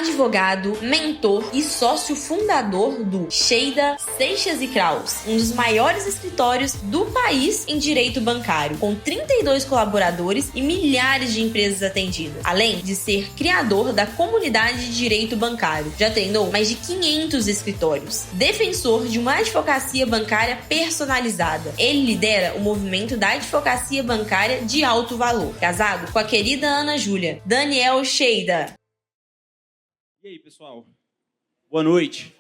advogado, mentor e sócio fundador do Sheida, Seixas e Kraus, um dos maiores escritórios do país em direito bancário, com 32 colaboradores e milhares de empresas atendidas, além de ser criador da comunidade de direito bancário. Já treinou mais de 500 escritórios. Defensor de uma advocacia bancária personalizada. Ele lidera o movimento da advocacia bancária de alto valor. Casado com a querida Ana Júlia. Daniel Sheida. E aí, pessoal? Boa noite.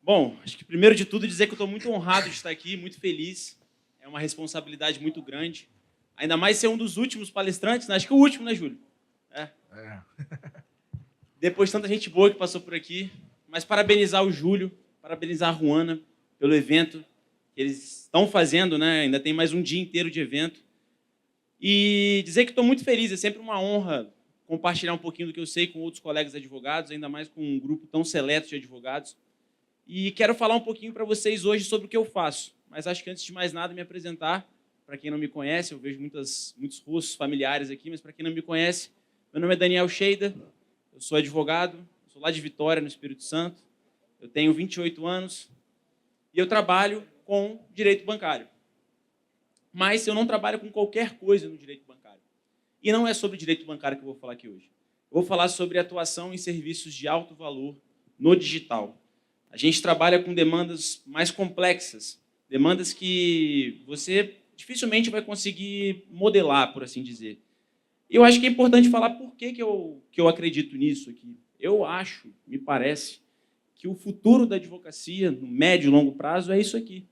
Bom, acho que primeiro de tudo dizer que eu estou muito honrado de estar aqui, muito feliz. É uma responsabilidade muito grande. Ainda mais ser um dos últimos palestrantes, né? Acho que o último, né, Júlio? É. Depois de tanta gente boa que passou por aqui. Mas parabenizar o Júlio, parabenizar a Ruana pelo evento que eles estão fazendo, né? Ainda tem mais um dia inteiro de evento. E dizer que estou muito feliz, é sempre uma honra compartilhar um pouquinho do que eu sei com outros colegas advogados, ainda mais com um grupo tão seleto de advogados. E quero falar um pouquinho para vocês hoje sobre o que eu faço. Mas acho que, antes de mais nada, me apresentar. Para quem não me conhece, eu vejo muitos rostos familiares aqui, mas para quem não me conhece, meu nome é Daniel Sheida, eu sou advogado, sou lá de Vitória, no Espírito Santo, eu tenho 28 anos e eu trabalho com direito bancário. Mas eu não trabalho com qualquer coisa no direito bancário. E não é sobre direito bancário que eu vou falar aqui hoje. Eu vou falar sobre atuação em serviços de alto valor no digital. A gente trabalha com demandas mais complexas, demandas que você dificilmente vai conseguir modelar, por assim dizer. E eu acho que é importante falar por que eu acredito nisso aqui. Eu acho, me parece, que o futuro da advocacia, no médio e longo prazo, é isso aqui.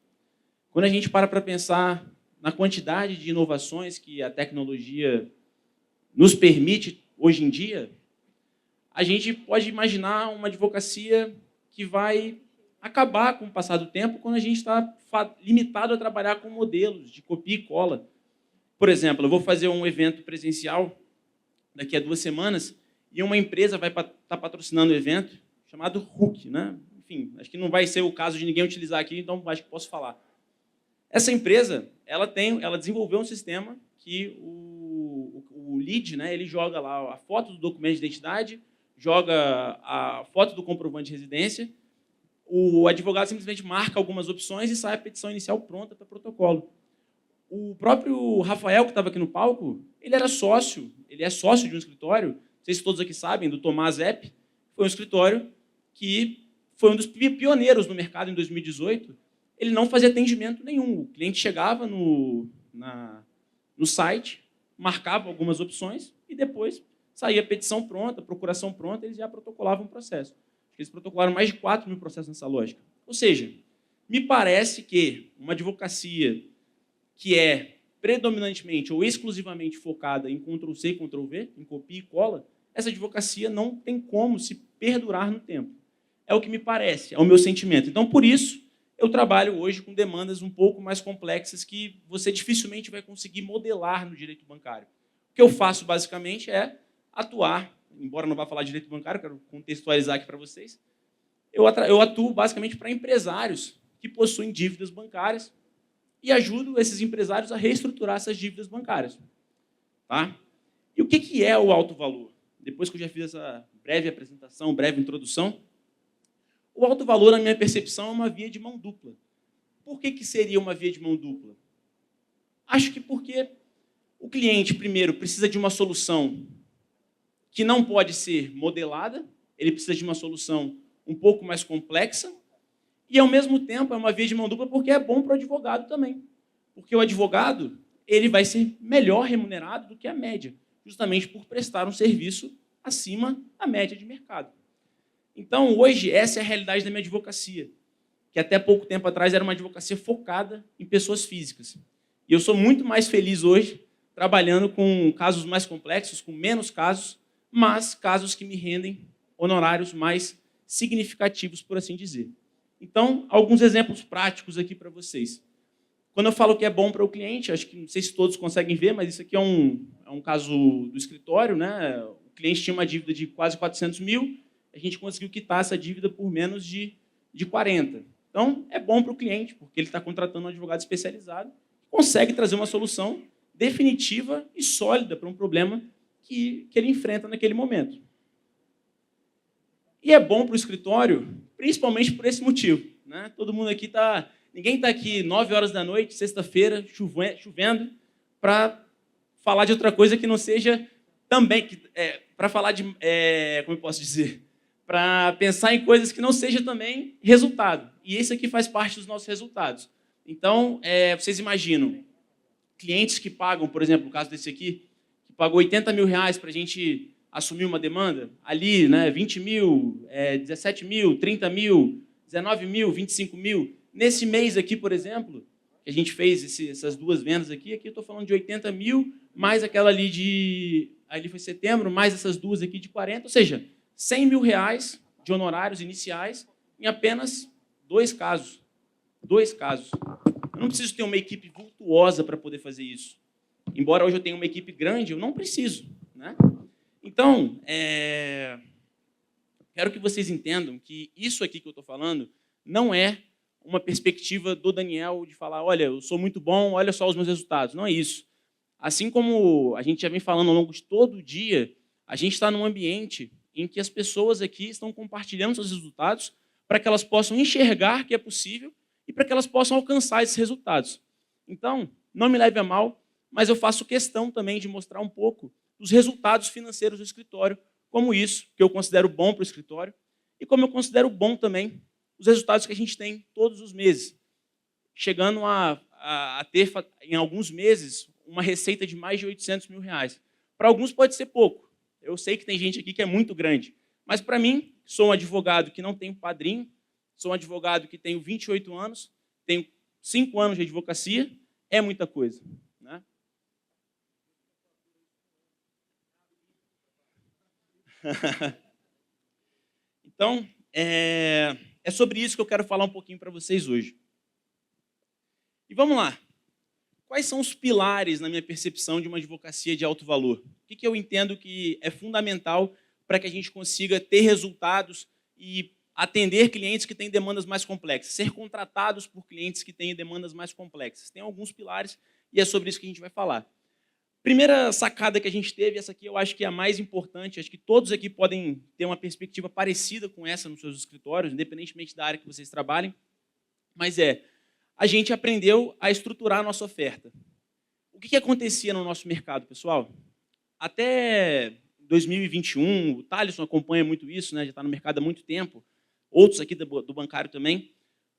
Quando a gente para pensar na quantidade de inovações que a tecnologia nos permite hoje em dia, a gente pode imaginar uma advocacia que vai acabar com o passar do tempo quando a gente está limitado a trabalhar com modelos de copia e cola. Por exemplo, eu vou fazer um evento presencial daqui a 2 semanas e uma empresa vai estar patrocinando o evento chamado Hook, né? Enfim, acho que não vai ser o caso de ninguém utilizar aqui, então acho que posso falar. Essa empresa, ela desenvolveu um sistema que o lead, né, ele joga lá a foto do documento de identidade, joga a foto do comprovante de residência, o advogado simplesmente marca algumas opções e sai a petição inicial pronta para protocolo. O próprio Rafael, que estava aqui no palco, ele é sócio de um escritório, não sei se todos aqui sabem, do Tomás Epp, foi um escritório que foi um dos pioneiros no mercado em 2018. Ele não fazia atendimento nenhum. O cliente chegava no site, marcava algumas opções e depois saía a petição pronta, a procuração pronta, eles já protocolavam o processo. Eles protocolaram mais de 4 mil processos nessa lógica. Ou seja, me parece que uma advocacia que é predominantemente ou exclusivamente focada em Ctrl+C e Ctrl+V, em copia e cola, essa advocacia não tem como se perdurar no tempo. É o que me parece, é o meu sentimento. Então, por isso, eu trabalho hoje com demandas um pouco mais complexas que você dificilmente vai conseguir modelar no direito bancário. O que eu faço, basicamente, é atuar, embora não vá falar de direito bancário, quero contextualizar aqui para vocês, eu atuo, basicamente, para empresários que possuem dívidas bancárias e ajudo esses empresários a reestruturar essas dívidas bancárias. Tá? E o que é o alto valor? Depois que eu já fiz essa breve apresentação, breve introdução, o alto valor, na minha percepção, é uma via de mão dupla. Por que seria uma via de mão dupla? Acho que porque o cliente, primeiro, precisa de uma solução que não pode ser modelada, ele precisa de uma solução um pouco mais complexa, e, ao mesmo tempo, é uma via de mão dupla porque é bom para o advogado também. Porque o advogado ele vai ser melhor remunerado do que a média, justamente por prestar um serviço acima da média de mercado. Então, hoje, essa é a realidade da minha advocacia, que até pouco tempo atrás era uma advocacia focada em pessoas físicas. E eu sou muito mais feliz hoje trabalhando com casos mais complexos, com menos casos, mas casos que me rendem honorários mais significativos, por assim dizer. Então, alguns exemplos práticos aqui para vocês. Quando eu falo que é bom para o cliente, acho que não sei se todos conseguem ver, mas isso aqui é um caso do escritório, né? O cliente tinha uma dívida de quase 400 mil, a gente conseguiu quitar essa dívida por menos de 40. Então, é bom para o cliente, porque ele está contratando um advogado especializado, que consegue trazer uma solução definitiva e sólida para um problema que ele enfrenta naquele momento. E é bom para o escritório, principalmente por esse motivo, né? Todo mundo aqui está... Ninguém está aqui 9 horas da noite, sexta-feira, chovendo, para falar de outra coisa que não seja também... para falar de... como eu posso dizer? Para pensar em coisas que não seja também resultado. E esse aqui faz parte dos nossos resultados. Então, vocês imaginam, clientes que pagam, por exemplo, no caso desse aqui, que pagou R$80 mil para a gente assumir uma demanda, ali, né, 20 mil, 17 mil, 30 mil, 19 mil, 25 mil. Nesse mês aqui, por exemplo, que a gente fez essas duas vendas aqui eu estou falando de 80 mil, mais aquela ali foi setembro, mais essas duas aqui de 40, ou seja, R$100 mil de honorários iniciais em apenas 2 casos. 2 casos. Eu não preciso ter uma equipe virtuosa para poder fazer isso. Embora hoje eu tenha uma equipe grande, eu não preciso, né? Então, quero que vocês entendam que isso aqui que eu estou falando não é uma perspectiva do Daniel de falar, olha, eu sou muito bom, olha só os meus resultados. Não é isso. Assim como a gente já vem falando ao longo de todo o dia, a gente está num ambiente em que as pessoas aqui estão compartilhando seus resultados para que elas possam enxergar que é possível e para que elas possam alcançar esses resultados. Então, não me leve a mal, mas eu faço questão também de mostrar um pouco dos resultados financeiros do escritório, como isso, que eu considero bom para o escritório, e como eu considero bom também os resultados que a gente tem todos os meses, chegando a ter, em alguns meses, uma receita de mais de R$800 mil. Para alguns pode ser pouco. Eu sei que tem gente aqui que é muito grande, mas para mim, sou um advogado que não tenho padrinho, sou um advogado que tenho 28 anos, tenho 5 anos de advocacia, é muita coisa, né? Então, é sobre isso que eu quero falar um pouquinho para vocês hoje. E vamos lá. Quais são os pilares, na minha percepção, de uma advocacia de alto valor? O que eu entendo que é fundamental para que a gente consiga ter resultados e atender clientes que têm demandas mais complexas, ser contratados por clientes que têm demandas mais complexas? Tem alguns pilares e é sobre isso que a gente vai falar. Primeira sacada que a gente teve, essa aqui eu acho que é a mais importante, acho que todos aqui podem ter uma perspectiva parecida com essa nos seus escritórios, independentemente da área que vocês trabalhem, mas a gente aprendeu a estruturar a nossa oferta. O que acontecia no nosso mercado, pessoal? Até 2021, o Thaleson acompanha muito isso, né? Já está no mercado há muito tempo, outros aqui do bancário também.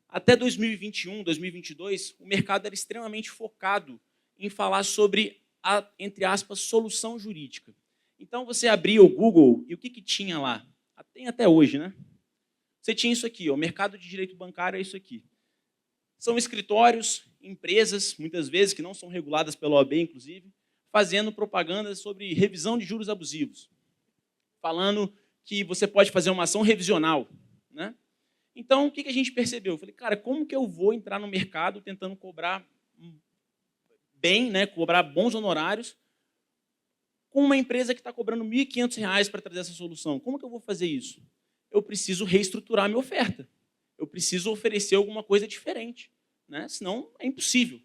Até 2021, 2022, o mercado era extremamente focado em falar sobre a, entre aspas, solução jurídica. Então, você abria o Google e o que tinha lá? Tem até hoje, né? Você tinha isso aqui, o mercado de direito bancário é isso aqui. São escritórios, empresas, muitas vezes, que não são reguladas pela OAB, inclusive, fazendo propaganda sobre revisão de juros abusivos, falando que você pode fazer uma ação revisional, né? Então, o que a gente percebeu? Eu falei, cara, como que eu vou entrar no mercado tentando cobrar bem, né, cobrar bons honorários, com uma empresa que está cobrando R$1.500 para trazer essa solução? Como que eu vou fazer isso? Eu preciso reestruturar a minha oferta. Eu preciso oferecer alguma coisa diferente, né? Senão é impossível.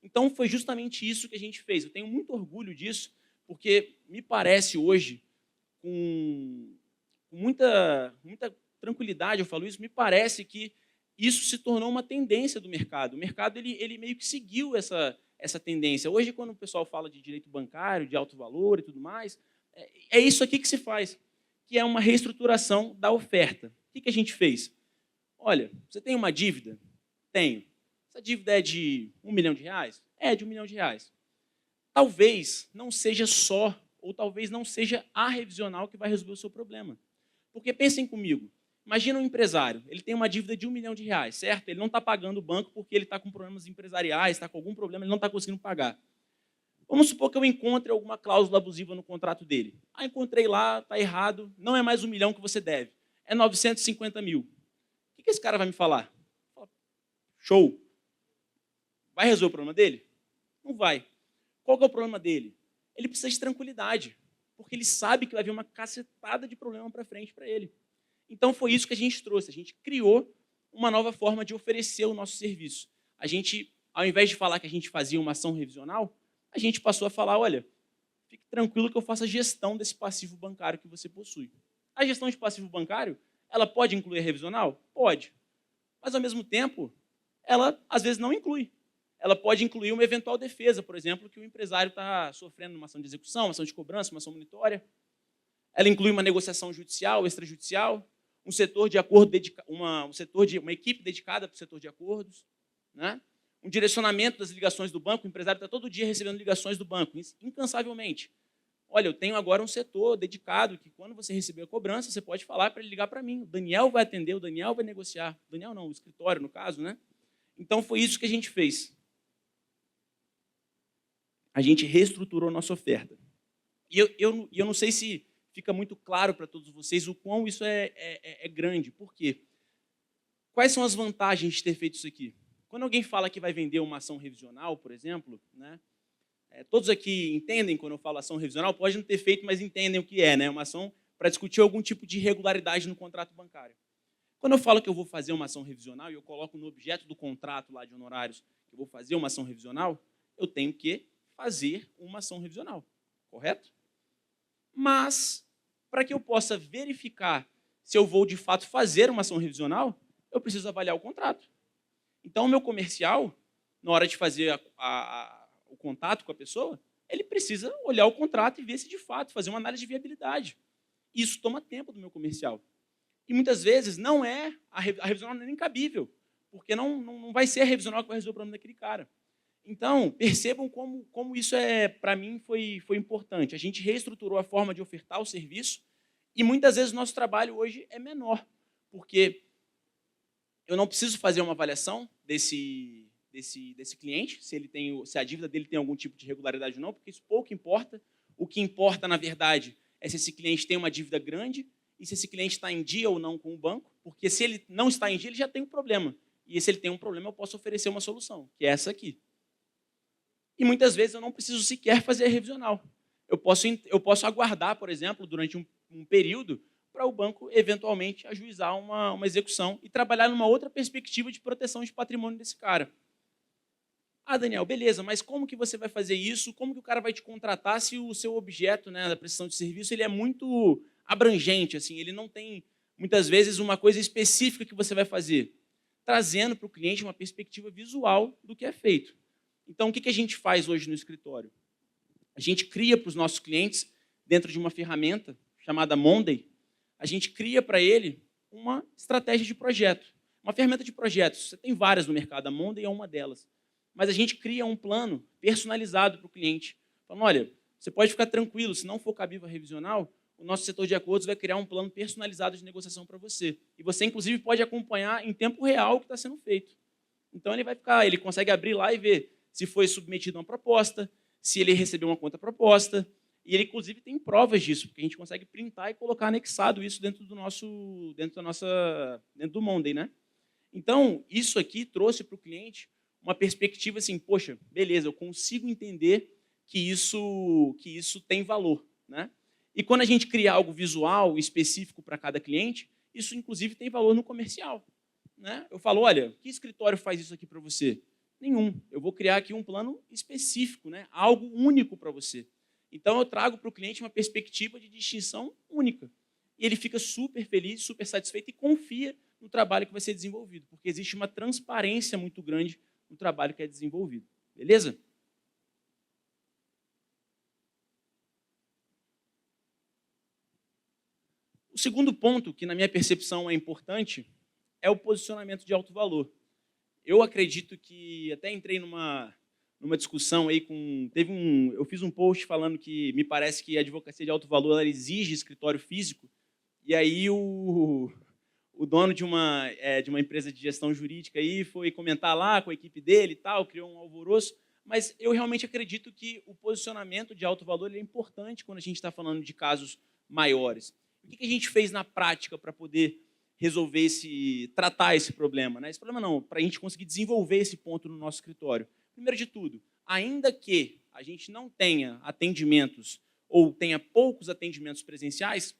Então, foi justamente isso que a gente fez. Eu tenho muito orgulho disso, porque me parece hoje, com muita tranquilidade, eu falo isso, me parece que isso se tornou uma tendência do mercado. O mercado ele meio que seguiu essa tendência. Hoje, quando o pessoal fala de direito bancário, de alto valor e tudo mais, é isso aqui que se faz, que é uma reestruturação da oferta. O que a gente fez? Olha, você tem uma dívida? Tenho. Essa dívida é de R$1 milhão? É de R$1 milhão. Talvez não seja só, ou talvez não seja a revisional que vai resolver o seu problema. Porque pensem comigo, imagina um empresário, ele tem uma dívida de R$1 milhão, certo? Ele não está pagando o banco porque ele está com problemas empresariais, está com algum problema, ele não está conseguindo pagar. Vamos supor que eu encontre alguma cláusula abusiva no contrato dele. Encontrei lá, está errado, não é mais R$1 milhão que você deve, é 950 mil. O que esse cara vai me falar? Show. Vai resolver o problema dele? Não vai. Qual que é o problema dele? Ele precisa de tranquilidade, porque ele sabe que vai vir uma cacetada de problema para frente para ele. Então, foi isso que a gente trouxe. A gente criou uma nova forma de oferecer o nosso serviço. A gente, ao invés de falar que a gente fazia uma ação revisional, a gente passou a falar, olha, fique tranquilo que eu faço a gestão desse passivo bancário que você possui. A gestão de passivo bancário Ela pode incluir a revisional? Pode. Mas, ao mesmo tempo, ela, às vezes, não inclui. Ela pode incluir uma eventual defesa, por exemplo, que o empresário está sofrendo uma ação de execução, uma ação de cobrança, uma ação monitória. Ela inclui uma negociação judicial, extrajudicial, um setor de acordo, uma equipe dedicada para o setor de acordos, né? Um direcionamento das ligações do banco. O empresário está todo dia recebendo ligações do banco, incansavelmente. Olha, eu tenho agora um setor dedicado que, quando você receber a cobrança, você pode falar para ele ligar para mim. O Daniel vai atender, o Daniel vai negociar. O Daniel não, o escritório, no caso, né? Então, foi isso que a gente fez. A gente reestruturou a nossa oferta. E eu não sei se fica muito claro para todos vocês o quão isso é grande. Por quê? Quais são as vantagens de ter feito isso aqui? Quando alguém fala que vai vender uma ação revisional, por exemplo, né, todos aqui entendem quando eu falo ação revisional, pode não ter feito, mas entendem o que é, né? Uma ação para discutir algum tipo de irregularidade no contrato bancário. Quando eu falo que eu vou fazer uma ação revisional e eu coloco no objeto do contrato lá de honorários que eu vou fazer uma ação revisional, eu tenho que fazer uma ação revisional, correto? Mas, para que eu possa verificar se eu vou, de fato, fazer uma ação revisional, eu preciso avaliar o contrato. Então, o meu comercial, na hora de fazer o contato com a pessoa, ele precisa olhar o contrato e ver se, de fato, fazer uma análise de viabilidade. Isso toma tempo do meu comercial. E, muitas vezes, a revisional não é nem cabível, porque não vai ser a revisional que vai resolver o problema daquele cara. Então, percebam como isso, para mim, foi importante. A gente reestruturou a forma de ofertar o serviço e, muitas vezes, o nosso trabalho hoje é menor, porque eu não preciso fazer uma avaliação desse cliente, se a dívida dele tem algum tipo de irregularidade ou não, porque isso pouco importa. O que importa, na verdade, é se esse cliente tem uma dívida grande e se esse cliente está em dia ou não com o banco, porque se ele não está em dia, ele já tem um problema. E se ele tem um problema, eu posso oferecer uma solução, que é essa aqui. E muitas vezes eu não preciso sequer fazer a revisional. Eu posso aguardar, por exemplo, durante um período, para o banco, eventualmente, ajuizar uma execução e trabalhar numa outra perspectiva de proteção de patrimônio desse cara. Ah, Daniel, beleza, mas como que você vai fazer isso? Como que o cara vai te contratar se o seu objeto, né, da prestação de serviço, ele é muito abrangente, assim, ele não tem, muitas vezes, uma coisa específica que você vai fazer, trazendo para o cliente uma perspectiva visual do que é feito. Então, o que a gente faz hoje no escritório? A gente cria para os nossos clientes, dentro de uma ferramenta chamada Monday, a gente cria para ele uma estratégia de projeto. Uma ferramenta de projetos. Você tem várias no mercado, a Monday é uma delas. Mas a gente cria um plano personalizado para o cliente. Falando, olha, você pode ficar tranquilo, se não for cabível a revisional, o nosso setor de acordos vai criar um plano personalizado de negociação para você. E você, inclusive, pode acompanhar em tempo real o que está sendo feito. Então, ele consegue abrir lá e ver se foi submetido a uma proposta, se ele recebeu uma contraproposta. E ele, inclusive, tem provas disso, porque a gente consegue printar e colocar anexado isso dentro do Monday, né? Então, isso aqui trouxe para o cliente uma perspectiva assim, poxa, beleza, eu consigo entender que isso tem valor, né? E quando a gente cria algo visual específico para cada cliente, isso, inclusive, tem valor no comercial, né? Eu falo, olha, que escritório faz isso aqui para você? Nenhum. Eu vou criar aqui um plano específico, né? Algo único para você. Então, eu trago para o cliente uma perspectiva de distinção única. E ele fica super feliz, super satisfeito e confia no trabalho que vai ser desenvolvido, porque existe uma transparência muito grande no trabalho que é desenvolvido. Beleza? O segundo ponto, que na minha percepção é importante, é o posicionamento de alto valor. Eu acredito que, até entrei numa discussão aí eu fiz um post falando que me parece que a advocacia de alto valor ela exige escritório físico, e aí o dono de uma empresa de gestão jurídica aí foi comentar lá com a equipe dele e tal, criou um alvoroço, mas eu realmente acredito que o posicionamento de alto valor é importante quando a gente está falando de casos maiores. O que a gente fez na prática para poder tratar esse problema, né? Esse problema não, para a gente conseguir desenvolver esse ponto no nosso escritório. Primeiro de tudo, ainda que a gente não tenha atendimentos ou tenha poucos atendimentos presenciais,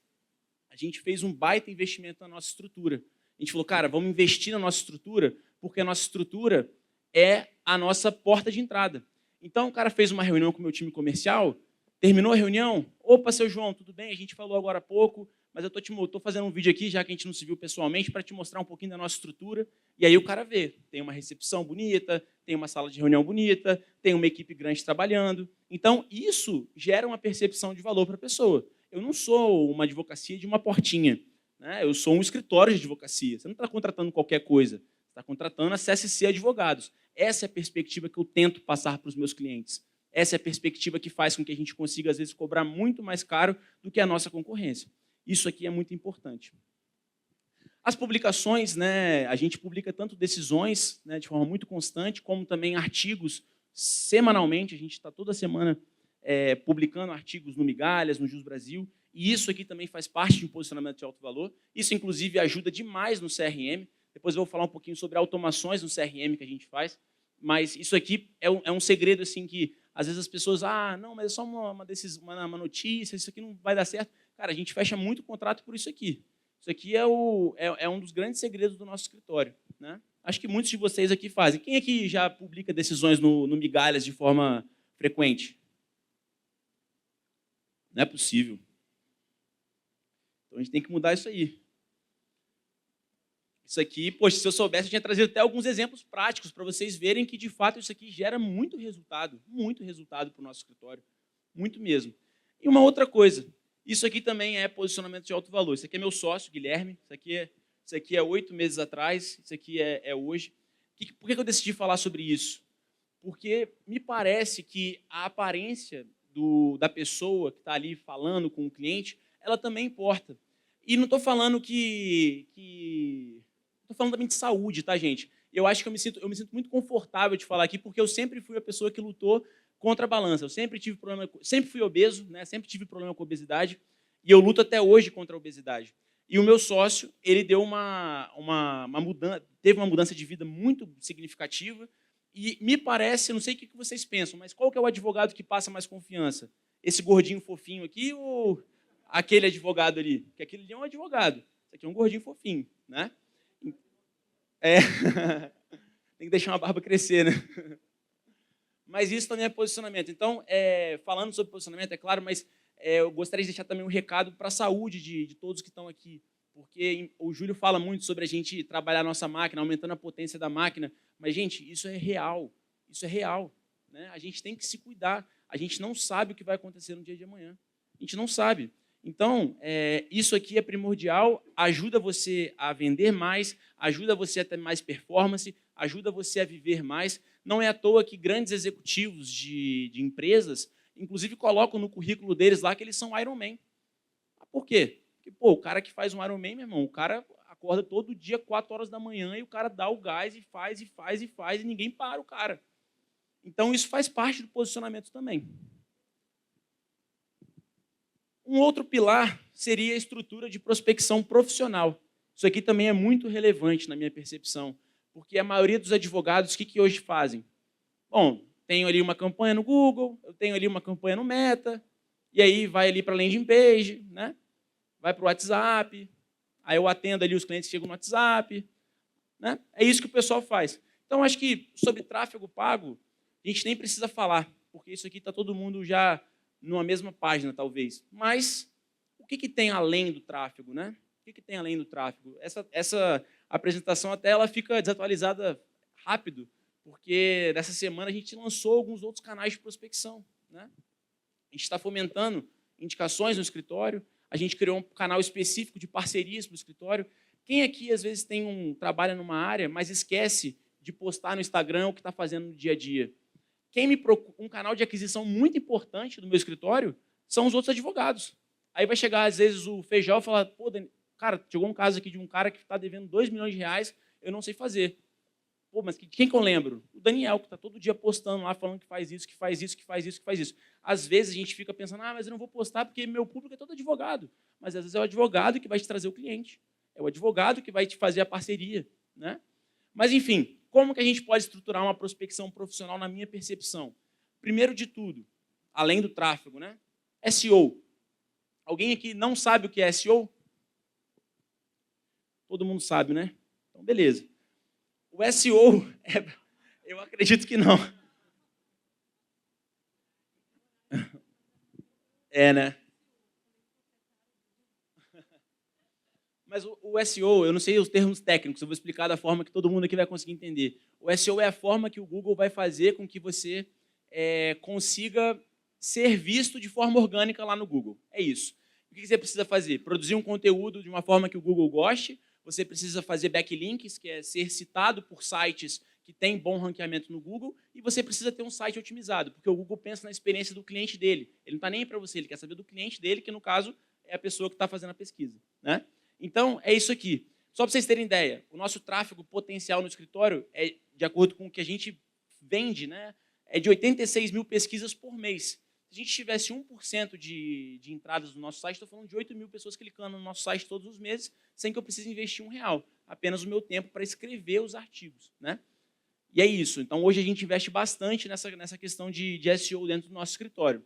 a gente fez um baita investimento na nossa estrutura. A gente falou, cara, vamos investir na nossa estrutura, porque a nossa estrutura é a nossa porta de entrada. Então, o cara fez uma reunião com o meu time comercial, terminou a reunião, opa, seu João, tudo bem? A gente falou agora há pouco, mas eu estou fazendo um vídeo aqui, já que a gente não se viu pessoalmente, para te mostrar um pouquinho da nossa estrutura, e aí o cara vê, tem uma recepção bonita, tem uma sala de reunião bonita, tem uma equipe grande trabalhando. Então, isso gera uma percepção de valor para a pessoa. Eu não sou uma advocacia de uma portinha, né? Eu sou um escritório de advocacia. Você não está contratando qualquer coisa, você está contratando a CSC Advogados. Essa é a perspectiva que eu tento passar para os meus clientes. Essa é a perspectiva que faz com que a gente consiga, às vezes, cobrar muito mais caro do que a nossa concorrência. Isso aqui é muito importante. As publicações, né, a gente publica tanto decisões, né, de forma muito constante, como também artigos semanalmente. A gente está toda semana publicando artigos no Migalhas, no Jus Brasil, e isso aqui também faz parte de um posicionamento de alto valor. Isso, inclusive, ajuda demais no CRM. Depois eu vou falar um pouquinho sobre automações no CRM que a gente faz, mas isso aqui é um segredo assim que, às vezes, as pessoas, não, mas é só uma notícia, isso aqui não vai dar certo. Cara, a gente fecha muito contrato por isso aqui. Isso aqui é um dos grandes segredos do nosso escritório, né? Acho que muitos de vocês aqui fazem. Quem aqui já publica decisões no Migalhas de forma frequente? Não é possível. Então, a gente tem que mudar isso aí. Isso aqui, poxa, se eu soubesse, eu tinha trazido até alguns exemplos práticos para vocês verem que, de fato, isso aqui gera muito resultado para o nosso escritório, muito mesmo. E uma outra coisa, isso aqui também é posicionamento de alto valor. Isso aqui é meu sócio, Guilherme, isso aqui é 8 meses atrás, isso aqui é hoje. Por que eu decidi falar sobre isso? Porque me parece que a aparência da pessoa que está ali falando com o cliente, ela também importa. E não estou falando estou falando também de saúde, tá, gente? Eu acho que eu me sinto muito confortável de falar aqui, porque eu sempre fui a pessoa que lutou contra a balança. Eu sempre tive problema, sempre fui obeso, né? Sempre tive problema com obesidade, e eu luto até hoje contra a obesidade. E o meu sócio, ele deu teve uma mudança de vida muito significativa, e me parece, não sei o que vocês pensam, mas qual que é o advogado que passa mais confiança? Esse gordinho fofinho aqui ou aquele advogado ali? Porque aquele ali é um advogado, esse aqui é um gordinho fofinho, né? Tem que deixar uma barba crescer, né? Mas isso também é posicionamento. Então, falando sobre posicionamento, é claro, mas eu gostaria de deixar também um recado para a saúde de todos que estão aqui, porque o Júlio fala muito sobre a gente trabalhar a nossa máquina, aumentando a potência da máquina, mas, gente, isso é real, né? A gente tem que se cuidar, a gente não sabe o que vai acontecer no dia de amanhã, a gente não sabe. Então, isso aqui é primordial, ajuda você a vender mais, ajuda você a ter mais performance, ajuda você a viver mais. Não é à toa que grandes executivos de empresas, inclusive, colocam no currículo deles lá que eles são Ironman. Por quê? Porque, o cara que faz um Ironman, meu irmão, o cara acorda todo dia 4 horas da manhã e o cara dá o gás e faz, e ninguém para o cara. Então, isso faz parte do posicionamento também. Um outro pilar seria a estrutura de prospecção profissional. Isso aqui também é muito relevante na minha percepção, porque a maioria dos advogados, o que hoje fazem? Bom, tenho ali uma campanha no Google, eu tenho ali uma campanha no Meta, e aí vai ali para a landing page, né? Vai para o WhatsApp, aí eu atendo ali os clientes que chegam no WhatsApp, né? É isso que o pessoal faz. Então, acho que sobre tráfego pago, a gente nem precisa falar, porque isso aqui está todo mundo já numa mesma página, talvez. Mas o que tem além do tráfego, né? O que tem além do tráfego? Essa apresentação até ela fica desatualizada rápido, porque nessa semana a gente lançou alguns outros canais de prospecção, né? A gente está fomentando indicações no escritório, a gente criou um canal específico de parcerias para o escritório. Quem aqui, às vezes, trabalha numa área, mas esquece de postar no Instagram o que está fazendo no dia a dia? Um canal de aquisição muito importante do meu escritório são os outros advogados. Aí vai chegar, às vezes, o Feijão e falar, pô, cara, chegou um caso aqui de um cara que está devendo 2 milhões de reais, eu não sei fazer. Pô, mas quem que eu lembro? O Daniel, que está todo dia postando lá, falando que faz isso, que faz isso, que faz isso, que faz isso. Às vezes a gente fica pensando, mas eu não vou postar porque meu público é todo advogado. Mas às vezes é o advogado que vai te trazer o cliente. É o advogado que vai te fazer a parceria, né? Mas, enfim, como que a gente pode estruturar uma prospecção profissional na minha percepção? Primeiro de tudo, além do tráfego, né? SEO. Alguém aqui não sabe o que é SEO? Todo mundo sabe, né? Então, beleza. O SEO, eu acredito que não. Né? Mas o SEO, eu não sei os termos técnicos, eu vou explicar da forma que todo mundo aqui vai conseguir entender. O SEO é a forma que o Google vai fazer com que você consiga ser visto de forma orgânica lá no Google. É isso. O que você precisa fazer? Produzir um conteúdo de uma forma que o Google goste, você precisa fazer backlinks, que é ser citado por sites que têm bom ranqueamento no Google, e você precisa ter um site otimizado, porque o Google pensa na experiência do cliente dele. Ele não está nem para você, ele quer saber do cliente dele, que no caso é a pessoa que está fazendo a pesquisa, né? Então, é isso aqui. Só para vocês terem ideia, o nosso tráfego potencial no escritório, de acordo com o que a gente vende, né, é de 86 mil pesquisas por mês. Se a gente tivesse 1% de entradas no nosso site, estou falando de 8 mil pessoas clicando no nosso site todos os meses, sem que eu precise investir R$1, apenas o meu tempo para escrever os artigos, né? E é isso. Então, hoje a gente investe bastante nessa questão de SEO dentro do nosso escritório.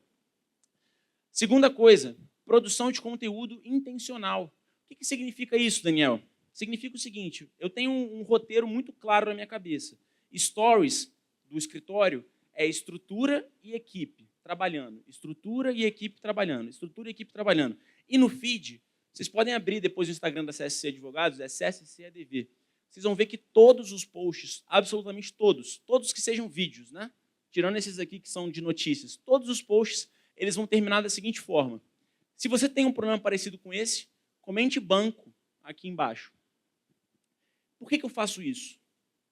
Segunda coisa, produção de conteúdo intencional. O que significa isso, Daniel? Significa o seguinte, eu tenho um roteiro muito claro na minha cabeça. Stories do escritório é estrutura e equipe trabalhando. Estrutura e equipe trabalhando. Estrutura e equipe trabalhando. E no feed, vocês podem abrir depois o Instagram da CSC Advogados, é CSC ADV. Vocês vão ver que todos os posts, absolutamente todos que sejam vídeos, né? Tirando esses aqui que são de notícias, todos os posts, eles vão terminar da seguinte forma. Se você tem um problema parecido com esse, comente banco aqui embaixo. Por que eu faço isso?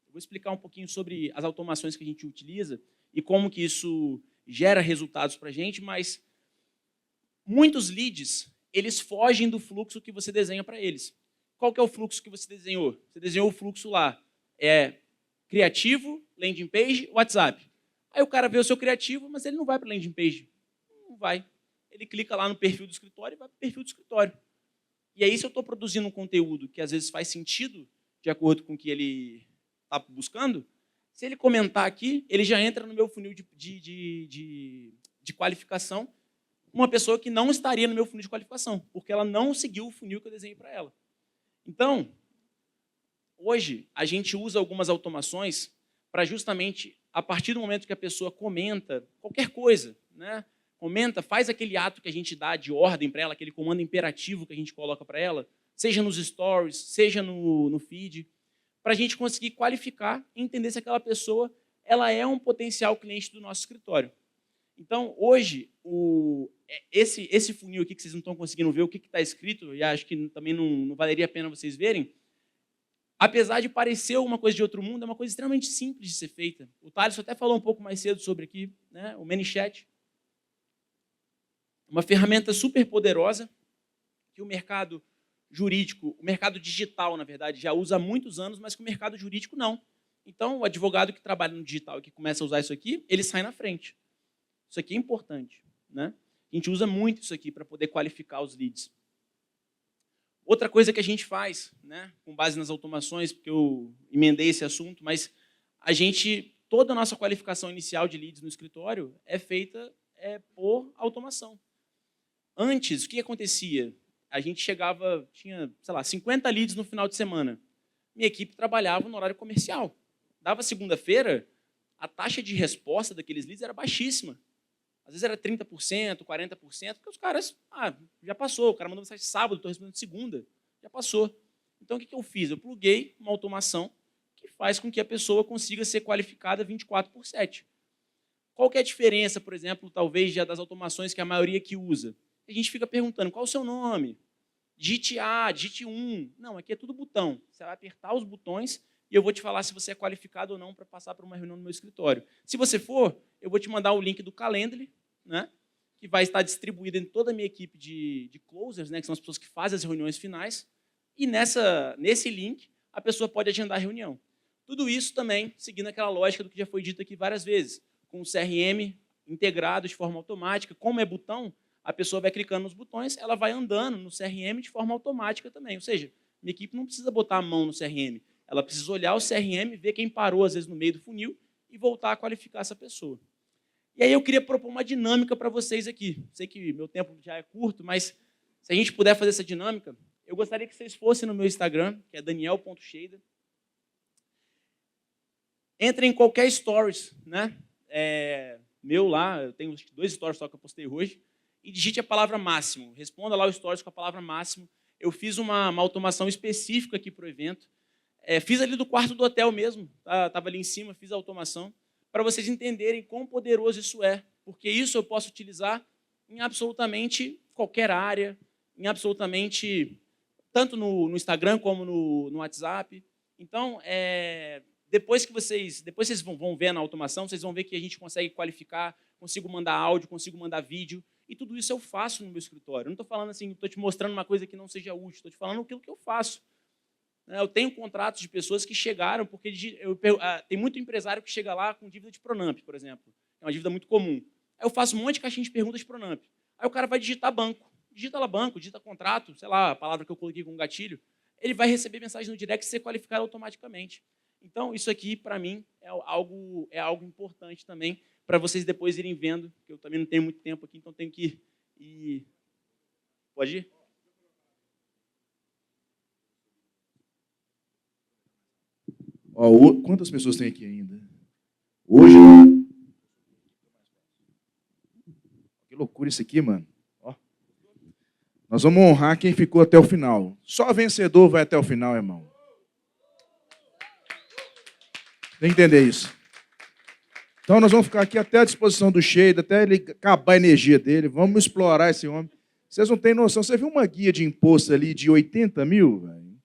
Eu vou explicar um pouquinho sobre as automações que a gente utiliza e como que isso gera resultados para a gente, mas muitos leads, eles fogem do fluxo que você desenha para eles. Qual que é o fluxo que você desenhou? Você desenhou o fluxo lá. É criativo, landing page, WhatsApp. Aí o cara vê o seu criativo, mas ele não vai para a landing page. Não vai. Ele clica lá no perfil do escritório e vai para o perfil do escritório. E aí, se eu estou produzindo um conteúdo que às vezes faz sentido, de acordo com o que ele está buscando, se ele comentar aqui, ele já entra no meu funil de qualificação, uma pessoa que não estaria no meu funil de qualificação, porque ela não seguiu o funil que eu desenhei para ela. Então, hoje, a gente usa algumas automações para justamente, a partir do momento que a pessoa comenta qualquer coisa, né? Comenta, faz aquele ato que a gente dá de ordem para ela, aquele comando imperativo que a gente coloca para ela, seja nos stories, seja no feed, para a gente conseguir qualificar e entender se aquela pessoa ela é um potencial cliente do nosso escritório. Então, hoje, esse funil aqui que vocês não estão conseguindo ver o que está escrito, e acho que também não valeria a pena vocês verem, apesar de parecer uma coisa de outro mundo, é uma coisa extremamente simples de ser feita. O Thales até falou um pouco mais cedo sobre aqui, né, o ManyChat. Uma ferramenta super poderosa que o mercado jurídico, o mercado digital, na verdade, já usa há muitos anos, mas que o mercado jurídico não. Então, o advogado que trabalha no digital e que começa a usar isso aqui, ele sai na frente. Isso aqui é importante, né? A gente usa muito isso aqui para poder qualificar os leads. Outra coisa que a gente faz, né, com base nas automações, porque eu emendei esse assunto, mas toda a nossa qualificação inicial de leads no escritório é feita por automação. Antes, o que acontecia? A gente tinha, sei lá, 50 leads no final de semana. Minha equipe trabalhava no horário comercial. Dava segunda-feira, a taxa de resposta daqueles leads era baixíssima. Às vezes era 30%, 40%, porque os caras, já passou, o cara mandou mensagem sábado, estou respondendo segunda, já passou. Então, o que eu fiz? Eu pluguei uma automação que faz com que a pessoa consiga ser qualificada 24/7. Qual que é a diferença, por exemplo, talvez das automações que a maioria que usa? A gente fica perguntando, qual o seu nome? Digite A, digite 1. Não, aqui é tudo botão. Você vai apertar os botões e eu vou te falar se você é qualificado ou não para passar por uma reunião no meu escritório. Se você for, eu vou te mandar o link do Calendly, né, que vai estar distribuído em toda a minha equipe de closers, né, que são as pessoas que fazem as reuniões finais, e nesse link a pessoa pode agendar a reunião. Tudo isso também seguindo aquela lógica do que já foi dito aqui várias vezes, com o CRM integrado de forma automática. Como é botão, a pessoa vai clicando nos botões, ela vai andando no CRM de forma automática também. Ou seja, minha equipe não precisa botar a mão no CRM, ela precisa olhar o CRM, ver quem parou, às vezes, no meio do funil e voltar a qualificar essa pessoa. E aí eu queria propor uma dinâmica para vocês aqui. Sei que meu tempo já é curto, mas se a gente puder fazer essa dinâmica, eu gostaria que vocês fossem no meu Instagram, que é daniel.cheida. Entrem em qualquer stories, né? Meu lá, eu tenho 2 stories só que eu postei hoje, e digite a palavra máximo. Responda lá o stories com a palavra máximo. eu fiz uma automação específica aqui para o evento. Fiz ali do quarto do hotel mesmo, estava ali em cima, fiz a automação, para vocês entenderem quão poderoso isso é, porque isso eu posso utilizar em absolutamente qualquer área, em absolutamente, tanto no Instagram como no WhatsApp. Então, depois vocês vão ver na automação, vocês vão ver que a gente consegue qualificar, consigo mandar áudio, consigo mandar vídeo, e tudo isso eu faço no meu escritório. Eu não estou falando assim, estou te mostrando uma coisa que não seja útil, estou te falando aquilo que eu faço. Eu tenho contratos de pessoas que chegaram, porque tem muito empresário que chega lá com dívida de Pronamp, por exemplo. É uma dívida muito comum. Aí eu faço um monte de caixinha de perguntas de Pronamp. Aí o cara vai digitar banco. Digita lá banco, digita contrato, sei lá, a palavra que eu coloquei com gatilho. Ele vai receber mensagem no direct e ser qualificado automaticamente. Então, isso aqui, para mim, é algo importante também, para vocês depois irem vendo, que eu também não tenho muito tempo aqui, então tenho que ir. Pode ir? Quantas pessoas tem aqui ainda? Hoje, que loucura isso aqui, mano. Nós vamos honrar quem ficou até o final. Só vencedor vai até o final, irmão. Tem que entender isso. Então, nós vamos ficar aqui até a disposição do Sheida, até ele acabar a energia dele. Vamos explorar esse homem. Vocês não têm noção. Você viu uma guia de imposto ali de 80 mil? Véio?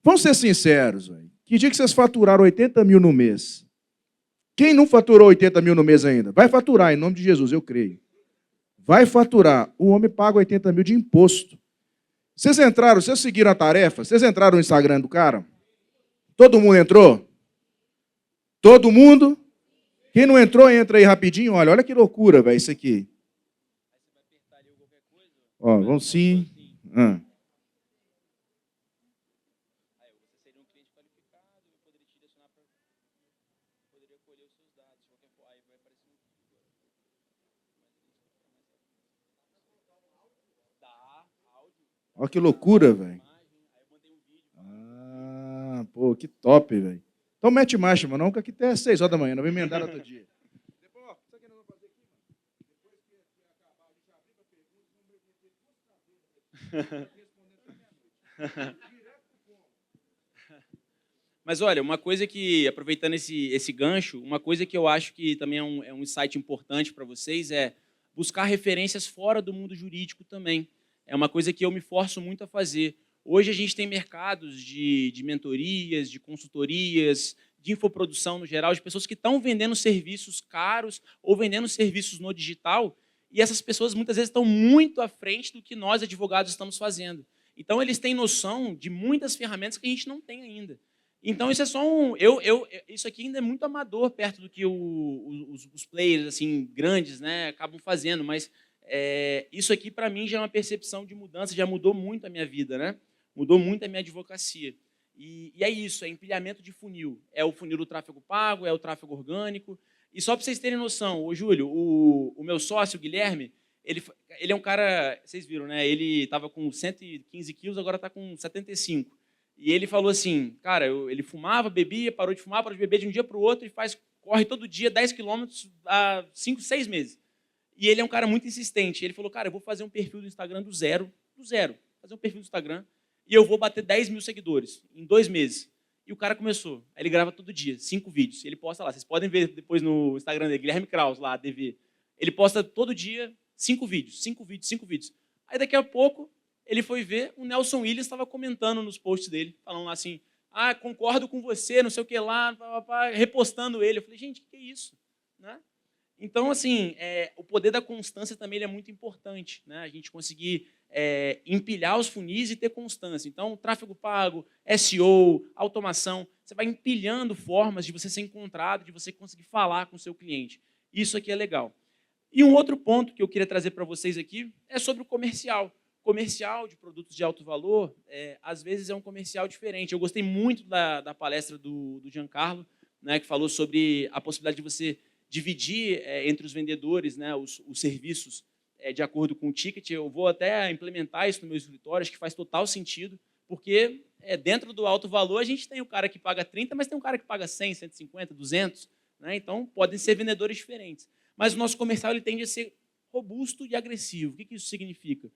Vamos ser sinceros. Véio. Que dia que vocês faturaram 80 mil no mês? Quem não faturou 80 mil no mês ainda? Vai faturar, em nome de Jesus, eu creio. Vai faturar. O homem paga 80 mil de imposto. Vocês seguiram a tarefa? Vocês entraram no Instagram do cara? Todo mundo entrou? Todo mundo? Quem não entrou, entra aí rapidinho. Olha que loucura, velho, isso aqui. Ó, vamos sim. Olha que loucura, velho. Pô, que top, velho. Então mete marcha, mano. Vamos aqui até 6 horas da manhã. Não vou emendar outro dia. Depois, ó, sabe o que nós vamos fazer aqui, mano? Depois que acabar, a gente abrir para perguntas, vamos responder. Mas olha, uma coisa que, aproveitando esse gancho, uma coisa que eu acho que também é um insight importante para vocês é buscar referências fora do mundo jurídico também. É uma coisa que eu me forço muito a fazer. Hoje a gente tem mercados de mentorias, de consultorias, de infoprodução no geral, de pessoas que estão vendendo serviços caros ou vendendo serviços no digital, e essas pessoas muitas vezes estão muito à frente do que nós, advogados, estamos fazendo. Então, eles têm noção de muitas ferramentas que a gente não tem ainda. Então, isso é só isso aqui ainda é muito amador perto do que os players assim, grandes, né, acabam fazendo, mas isso aqui, para mim, já é uma percepção de mudança, já mudou muito a minha vida, né? Mudou muito a minha advocacia. E é isso, é empilhamento de funil. É o funil do tráfego pago, é o tráfego orgânico. E só para vocês terem noção, ô Júlio, o meu sócio, o Guilherme, ele é um cara, vocês viram, né? Ele estava com 115 quilos, agora está com 75. E ele falou assim, cara, ele fumava, bebia, parou de fumar, parou de beber de um dia para o outro e corre todo dia 10 quilômetros há 5, 6 meses. E ele é um cara muito insistente. Ele falou, cara, eu vou fazer um perfil do Instagram do zero, fazer um perfil do Instagram, e eu vou bater 10 mil seguidores em 2 meses. E o cara começou. Aí ele grava todo dia, 5 vídeos. Ele posta lá. Vocês podem ver depois no Instagram dele, Guilherme Kraus, lá, DV. Ele posta todo dia 5 vídeos. Aí daqui a pouco, ele foi ver, o Nelson Williams estava comentando nos posts dele, falando lá assim, concordo com você, não sei o que lá, repostando ele. Eu falei, gente, o que é isso? Né? Então, assim, o poder da constância também ele é muito importante, né? A gente conseguir empilhar os funis e ter constância. Então, tráfego pago, SEO, automação, você vai empilhando formas de você ser encontrado, de você conseguir falar com o seu cliente. Isso aqui é legal. E um outro ponto que eu queria trazer para vocês aqui é sobre o comercial. Comercial de produtos de alto valor, às vezes é um comercial diferente. Eu gostei muito da palestra do Giancarlo, né, que falou sobre a possibilidade de você dividir entre os vendedores, né, os serviços de acordo com o ticket. Eu vou até implementar isso no meu escritório, acho que faz total sentido, porque dentro do alto valor a gente tem o cara que paga 30, mas tem um cara que paga 100, 150, 200, né? Então podem ser vendedores diferentes. Mas o nosso comercial ele tende a ser robusto e agressivo. O que isso significa?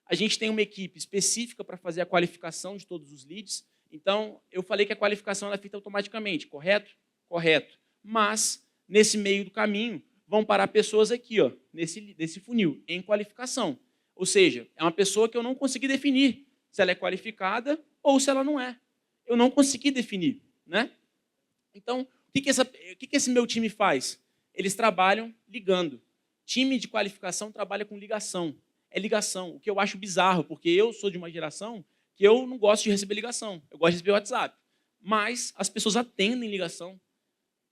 A gente tem uma equipe específica para fazer a qualificação de todos os leads. Então, eu falei que a qualificação é feita automaticamente, correto? Correto. Mas, nesse meio do caminho, vão parar pessoas aqui, ó, nesse funil, em qualificação. Ou seja, é uma pessoa que eu não consegui definir se ela é qualificada ou se ela não é. Eu não consegui definir, né? Então, o que esse meu time faz? Eles trabalham ligando. Time de qualificação trabalha com ligação. É ligação, o que eu acho bizarro, porque eu sou de uma geração que eu não gosto de receber ligação. Eu gosto de receber WhatsApp. Mas as pessoas atendem ligação.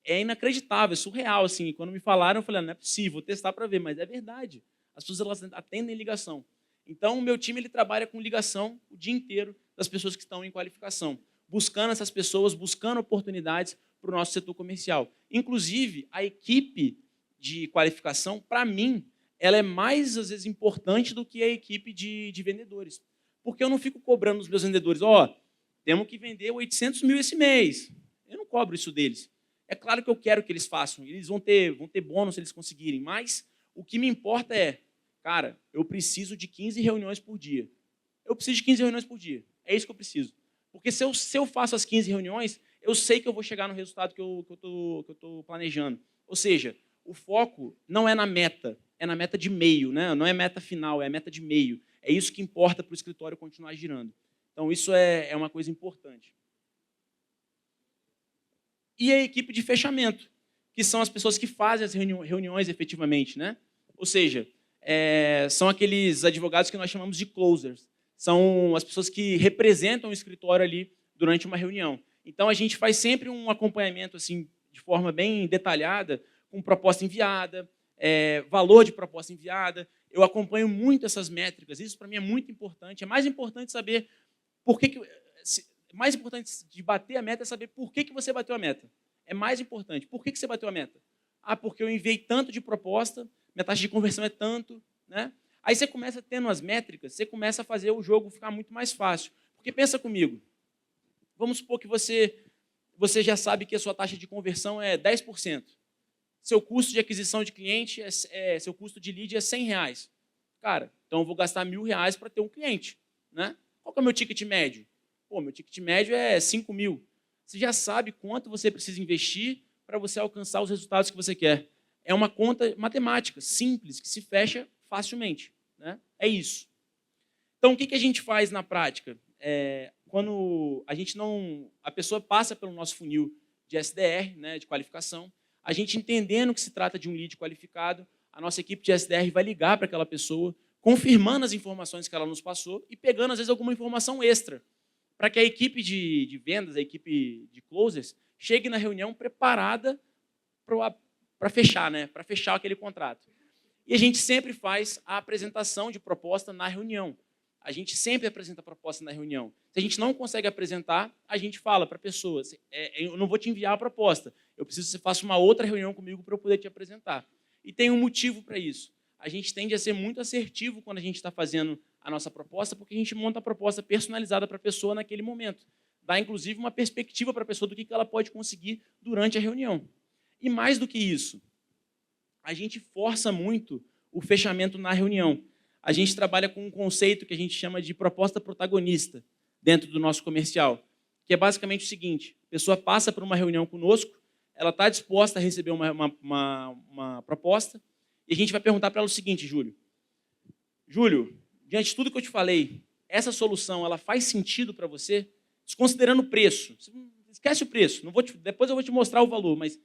É inacreditável, é surreal. Assim. Quando me falaram, eu falei, não é possível, vou testar para ver, mas é verdade. As pessoas elas atendem ligação. Então, o meu time ele trabalha com ligação o dia inteiro das pessoas que estão em qualificação, buscando essas pessoas, buscando oportunidades para o nosso setor comercial. Inclusive, a equipe de qualificação, para mim, ela é mais, às vezes, importante do que a equipe de vendedores. Porque eu não fico cobrando os meus vendedores, temos que vender 800 mil esse mês. Eu não cobro isso deles. É claro que eu quero que eles façam, eles vão ter bônus se eles conseguirem, mas o que me importa é, cara, eu preciso de 15 reuniões por dia. Eu preciso de 15 reuniões por dia. É isso que eu preciso. Porque se eu faço as 15 reuniões, eu sei que eu vou chegar no resultado que eu estou planejando. Ou seja, o foco não é na meta, é na meta de meio, né? Não é meta final, é meta de meio. É isso que importa para o escritório continuar girando. Então, isso é uma coisa importante. E a equipe de fechamento, que são as pessoas que fazem as reuniões efetivamente, né? Ou seja, são aqueles advogados que nós chamamos de closers. São as pessoas que representam o escritório ali durante uma reunião. Então, a gente faz sempre um acompanhamento assim, de forma bem detalhada, com proposta enviada, valor de proposta enviada. Eu acompanho muito essas métricas. Isso, para mim, é muito importante. É mais importante saber por que mais importante de bater a meta é saber por que você bateu a meta. É mais importante. Por que você bateu a meta? Porque eu enviei tanto de proposta, minha taxa de conversão é tanto. Né? Aí você começa tendo as métricas, você começa a fazer o jogo ficar muito mais fácil. Porque pensa comigo, vamos supor que você já sabe que a sua taxa de conversão é 10%. Seu custo de aquisição de cliente, seu custo de lead é R$100. Cara, então eu vou gastar R$1.000 para ter um cliente. Né? Qual que é o meu ticket médio? Meu ticket médio é 5 mil. Você já sabe quanto você precisa investir para você alcançar os resultados que você quer. É uma conta matemática, simples, que se fecha facilmente. Né? É isso. Então, o que a gente faz na prática? Quando a pessoa passa pelo nosso funil de SDR, né, de qualificação, a gente entendendo que se trata de um lead qualificado, a nossa equipe de SDR vai ligar para aquela pessoa, confirmando as informações que ela nos passou e pegando, às vezes, alguma informação extra, para que a equipe de vendas, a equipe de closers, chegue na reunião preparada para fechar, né? Para fechar aquele contrato. E a gente sempre faz a apresentação de proposta na reunião. A gente sempre apresenta a proposta na reunião. Se a gente não consegue apresentar, a gente fala para a pessoa, eu não vou te enviar a proposta, eu preciso que você faça uma outra reunião comigo para eu poder te apresentar. E tem um motivo para isso. A gente tende a ser muito assertivo quando a gente está fazendo a nossa proposta, porque a gente monta a proposta personalizada para a pessoa naquele momento. Dá, inclusive, uma perspectiva para a pessoa do que ela pode conseguir durante a reunião. E mais do que isso, a gente força muito o fechamento na reunião. A gente trabalha com um conceito que a gente chama de proposta protagonista dentro do nosso comercial, que é basicamente o seguinte, a pessoa passa por uma reunião conosco, ela está disposta a receber uma proposta, e a gente vai perguntar para ela o seguinte, Júlio, diante de tudo que eu te falei, essa solução ela faz sentido para você? Desconsiderando o preço. Esquece o preço. Depois eu vou te mostrar o valor, mas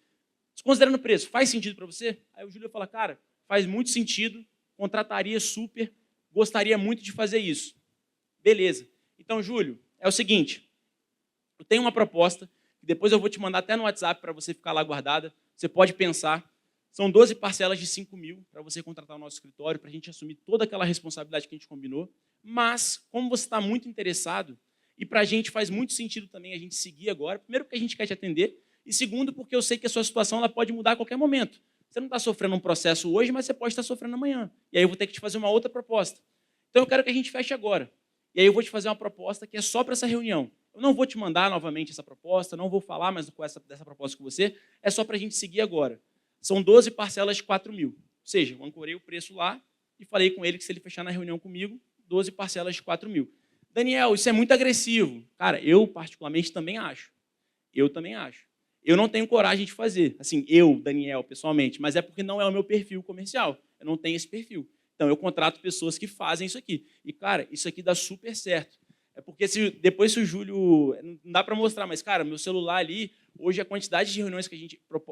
desconsiderando o preço, faz sentido para você? Aí o Júlio fala, cara, faz muito sentido, contrataria super, gostaria muito de fazer isso. Beleza. Então, Júlio, é o seguinte, eu tenho uma proposta, que depois eu vou te mandar até no WhatsApp para você ficar lá guardada, você pode pensar. São 12 parcelas de 5 mil para você contratar o nosso escritório, para a gente assumir toda aquela responsabilidade que a gente combinou. Mas, como você está muito interessado, e para a gente faz muito sentido também a gente seguir agora, primeiro porque a gente quer te atender, e segundo porque eu sei que a sua situação ela pode mudar a qualquer momento. Você não está sofrendo um processo hoje, mas você pode estar sofrendo amanhã. E aí eu vou ter que te fazer uma outra proposta. Então eu quero que a gente feche agora. E aí eu vou te fazer uma proposta que é só para essa reunião. Eu não vou te mandar novamente essa proposta, não vou falar mais dessa proposta com você, é só para a gente seguir agora. São 12 parcelas de 4 mil. Ou seja, eu ancorei o preço lá e falei com ele que se ele fechar na reunião comigo, 12 parcelas de 4 mil. Daniel, isso é muito agressivo. Cara, eu particularmente também acho. Eu também acho. Eu não tenho coragem de fazer. Assim, eu, Daniel, pessoalmente, mas é porque não é o meu perfil comercial. Eu não tenho esse perfil. Então, eu contrato pessoas que fazem isso aqui. E, cara, isso aqui dá super certo. É porque depois se o Júlio... Não dá para mostrar, mas, cara, meu celular ali, hoje a quantidade de reuniões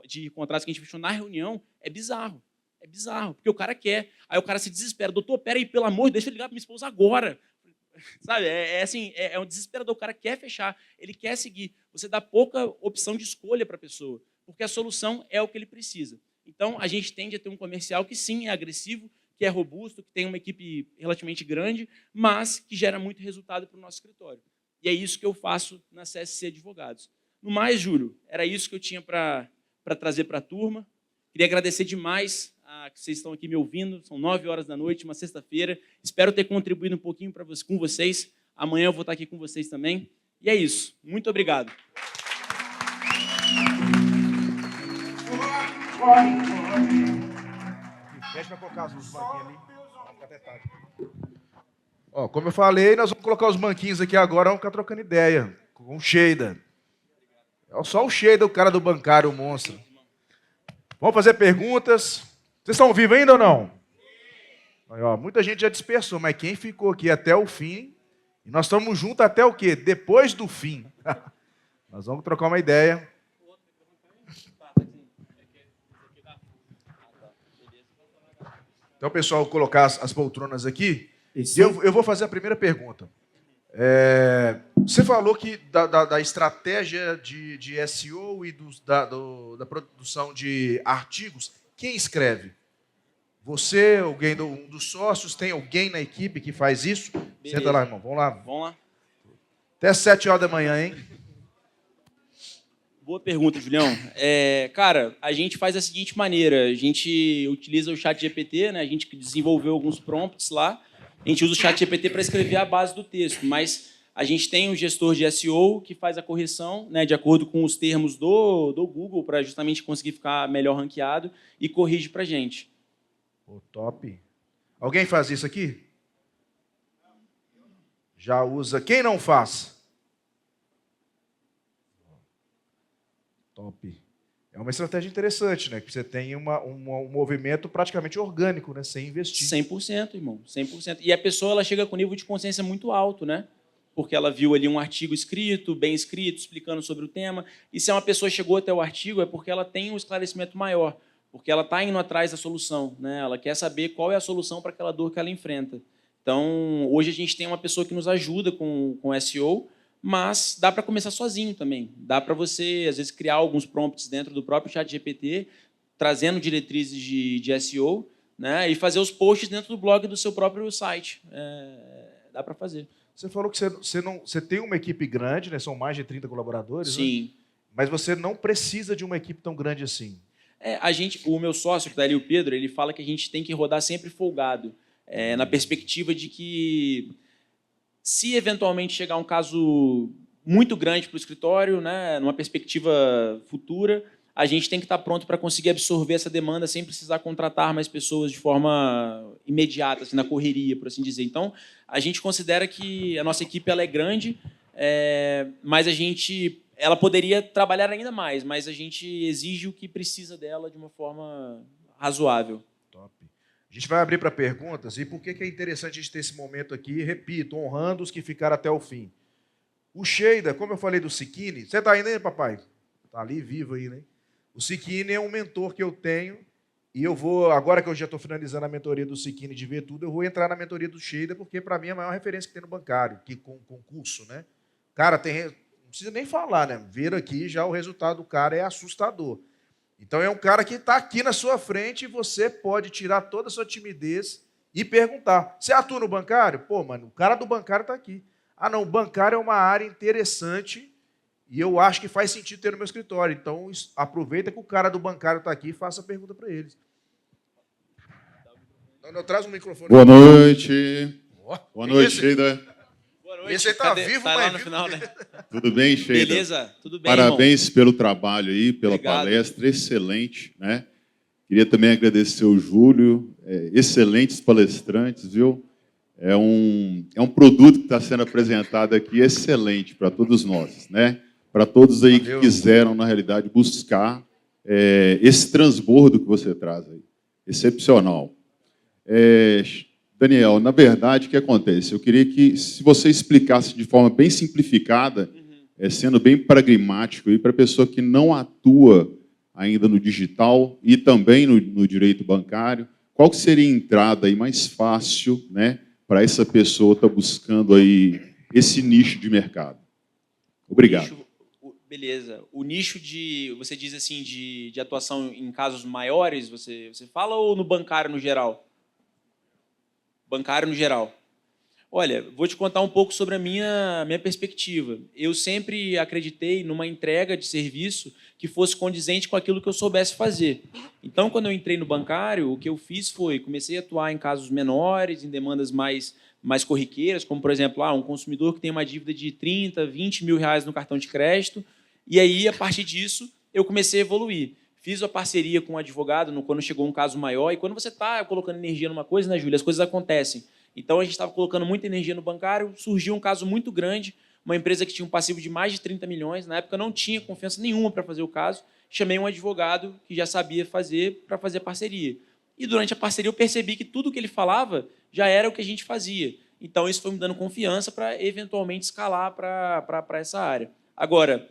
de contratos que a gente fechou na reunião é bizarro. É bizarro, porque o cara quer. Aí o cara se desespera. Doutor, peraí, pelo amor de Deus, deixa eu ligar para minha esposa agora. Sabe, assim, é um desesperador. O cara quer fechar, ele quer seguir. Você dá pouca opção de escolha para a pessoa, porque a solução é o que ele precisa. Então, a gente tende a ter um comercial que, sim, é agressivo, que é robusto, que tem uma equipe relativamente grande, mas que gera muito resultado para o nosso escritório. E é isso que eu faço na CSC Advogados. No mais, Júlio, era isso que eu tinha para trazer para a turma. Queria agradecer demais que vocês estão aqui me ouvindo. São 9 horas da noite, uma sexta-feira. Espero ter contribuído um pouquinho com vocês. Amanhã eu vou estar aqui com vocês também. E é isso. Muito obrigado. Deixa eu colocar os banquinhos ali. Até tarde. Ó, como eu falei, nós vamos colocar os banquinhos aqui agora, vamos ficar trocando ideia com o Sheida. É só o Sheida, o cara do bancário, o monstro. Vamos fazer perguntas. Vocês estão vivos ainda ou não? Aí, ó, muita gente já dispersou, mas quem ficou aqui até o fim, e nós estamos juntos até o quê? Depois do fim. Nós vamos trocar uma ideia. Então, pessoal, vou colocar as poltronas aqui. Eu vou fazer a primeira pergunta. Você falou que da estratégia de SEO e da produção de artigos, quem escreve? Você, alguém um dos sócios, tem alguém na equipe que faz isso? Beleza. Senta lá, irmão. Vamos lá. Vamos lá. Até 7 horas da manhã, hein? Boa pergunta, Julião. Cara, a gente faz da seguinte maneira. A gente utiliza o ChatGPT, né? A gente desenvolveu alguns prompts lá. A gente usa o ChatGPT para escrever a base do texto, mas a gente tem um gestor de SEO que faz a correção, né, de acordo com os termos do Google, para justamente conseguir ficar melhor ranqueado e corrige para a gente. Oh, top. Alguém faz isso aqui? Já usa. Quem não faz? Top. É uma estratégia interessante, né? Que você tem um movimento praticamente orgânico, né? Sem investir. 100%, irmão. 100%. E a pessoa ela chega com nível de consciência muito alto, né? Porque ela viu ali um artigo escrito, bem escrito, explicando sobre o tema. E se uma pessoa chegou até o artigo, é porque ela tem um esclarecimento maior. Porque ela está indo atrás da solução, né? Ela quer saber qual é a solução para aquela dor que ela enfrenta. Então, hoje a gente tem uma pessoa que nos ajuda com SEO, mas dá para começar sozinho também. Dá para você, às vezes, criar alguns prompts dentro do próprio ChatGPT, trazendo diretrizes de SEO, né, e fazer os posts dentro do blog do seu próprio site. Dá para fazer. Você falou que você tem uma equipe grande, né? São mais de 30 colaboradores. Sim. Né? Mas você não precisa de uma equipe tão grande assim. O meu sócio, que está ali, o Pedro, ele fala que a gente tem que rodar sempre folgado, na perspectiva de que, se eventualmente chegar um caso muito grande para o escritório, né, numa perspectiva futura, a gente tem que estar pronto para conseguir absorver essa demanda sem precisar contratar mais pessoas de forma imediata, assim, na correria, por assim dizer. Então, a gente considera que a nossa equipe ela é grande, mas ela poderia trabalhar ainda mais, mas a gente exige o que precisa dela de uma forma razoável. Top. A gente vai abrir para perguntas. E por que é interessante a gente ter esse momento aqui? Repito, honrando os que ficaram até o fim. O Sheida, como eu falei do Siquini, você está ainda aí, papai? Está ali, vivo aí, né? O Siquini é um mentor que eu tenho e eu vou, agora que eu já estou finalizando a mentoria do Siquini de ver tudo, eu vou entrar na mentoria do Sheida, porque para mim é a maior referência que tem no bancário, que com concurso, né? Cara, não precisa nem falar, né? Ver aqui já o resultado do cara é assustador. Então é um cara que está aqui na sua frente e você pode tirar toda a sua timidez e perguntar. Você atua no bancário? Pô, mano, o cara do bancário está aqui. Ah, não, o bancário é uma área interessante e eu acho que faz sentido ter no meu escritório. Então aproveita que o cara do bancário está aqui e faça a pergunta para eles. Não, traz um microfone. Boa noite. Boa noite, Sheida. Esse aí está vivo, tá mas lá no final, né? Tudo bem, Sheida? Beleza, tudo bem, Parabéns, irmão, pelo trabalho aí, pela Obrigado. Palestra, excelente, né? Queria também agradecer ao Júlio, excelentes palestrantes, viu? É um produto que está sendo apresentado aqui excelente para todos nós, né? Para todos aí que quiseram, na realidade, buscar esse transbordo que você traz aí. Excepcional. Daniel, na verdade, o que acontece? Eu queria que, se você explicasse de forma bem simplificada, sendo bem pragmático, para a pessoa que não atua ainda no digital e também no direito bancário, qual que seria a entrada aí mais fácil, né, para essa pessoa estar buscando aí esse nicho de mercado? Obrigado. Beleza. O nicho você diz assim, de atuação em casos maiores, você fala, ou no bancário no geral? Bancário no geral. Olha, vou te contar um pouco sobre a minha perspectiva. Eu sempre acreditei numa entrega de serviço que fosse condizente com aquilo que eu soubesse fazer. Então, quando eu entrei no bancário, o que eu fiz foi, comecei a atuar em casos menores, em demandas mais corriqueiras, como, por exemplo, um consumidor que tem uma dívida de 30, 20 mil reais no cartão de crédito, e aí, a partir disso, eu comecei a evoluir. Fiz a parceria com um advogado quando chegou um caso maior, e quando você está colocando energia numa coisa, né, Júlia, as coisas acontecem. Então, a gente estava colocando muita energia no bancário, surgiu um caso muito grande, uma empresa que tinha um passivo de mais de 30 milhões, na época não tinha confiança nenhuma para fazer o caso, chamei um advogado que já sabia fazer para fazer a parceria. E durante a parceria eu percebi que tudo que ele falava já era o que a gente fazia. Então, isso foi me dando confiança para, eventualmente, escalar para essa área. Agora,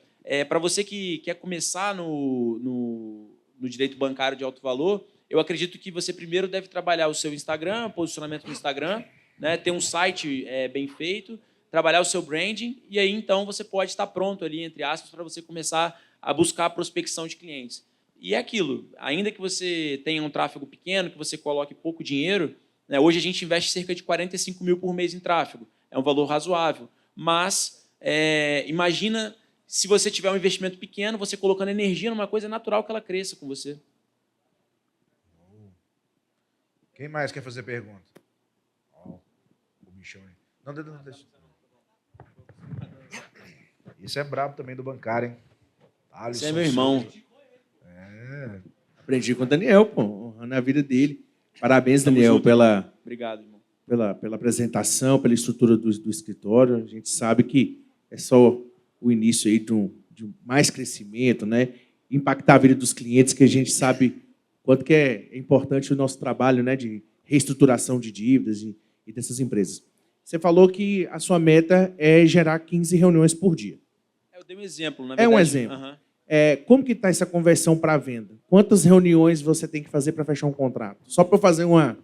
para você que quer começar no direito bancário de alto valor, eu acredito que você primeiro deve trabalhar o seu Instagram, posicionamento no Instagram, né, ter um site bem feito, trabalhar o seu branding, e aí, então, você pode estar pronto ali, entre aspas, para você começar a buscar a prospecção de clientes. E é aquilo, ainda que você tenha um tráfego pequeno, que você coloque pouco dinheiro, né, hoje a gente investe cerca de 45 mil por mês em tráfego. É um valor razoável. Mas, imagina, se você tiver um investimento pequeno, você colocando energia numa coisa, é natural que ela cresça com você. Quem mais quer fazer pergunta? O bichão aí. Não, deixa. Isso é brabo também do bancário, hein? Esse é meu irmão. Aprendi com o Daniel, pô, honrando a vida dele. Parabéns, Daniel, Obrigado, irmão. pela apresentação, pela estrutura do escritório. A gente sabe que é só o início aí de mais crescimento, né? Impactar a vida dos clientes, que a gente sabe quanto que é importante o nosso trabalho, né, de reestruturação de dívidas e dessas empresas. Você falou que a sua meta é gerar 15 reuniões por dia. Eu dei um exemplo, na verdade. É um exemplo. Uhum. Como que está essa conversão para venda? Quantas reuniões você tem que fazer para fechar um contrato? Só para eu fazer uma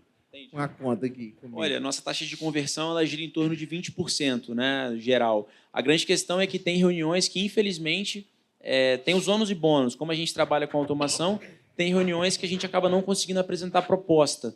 conta aqui. Comigo. Olha, nossa taxa de conversão ela gira em torno de 20%, né, geral. A grande questão é que tem reuniões que, infelizmente, tem os ônus e bônus. Como a gente trabalha com automação, tem reuniões que a gente acaba não conseguindo apresentar proposta.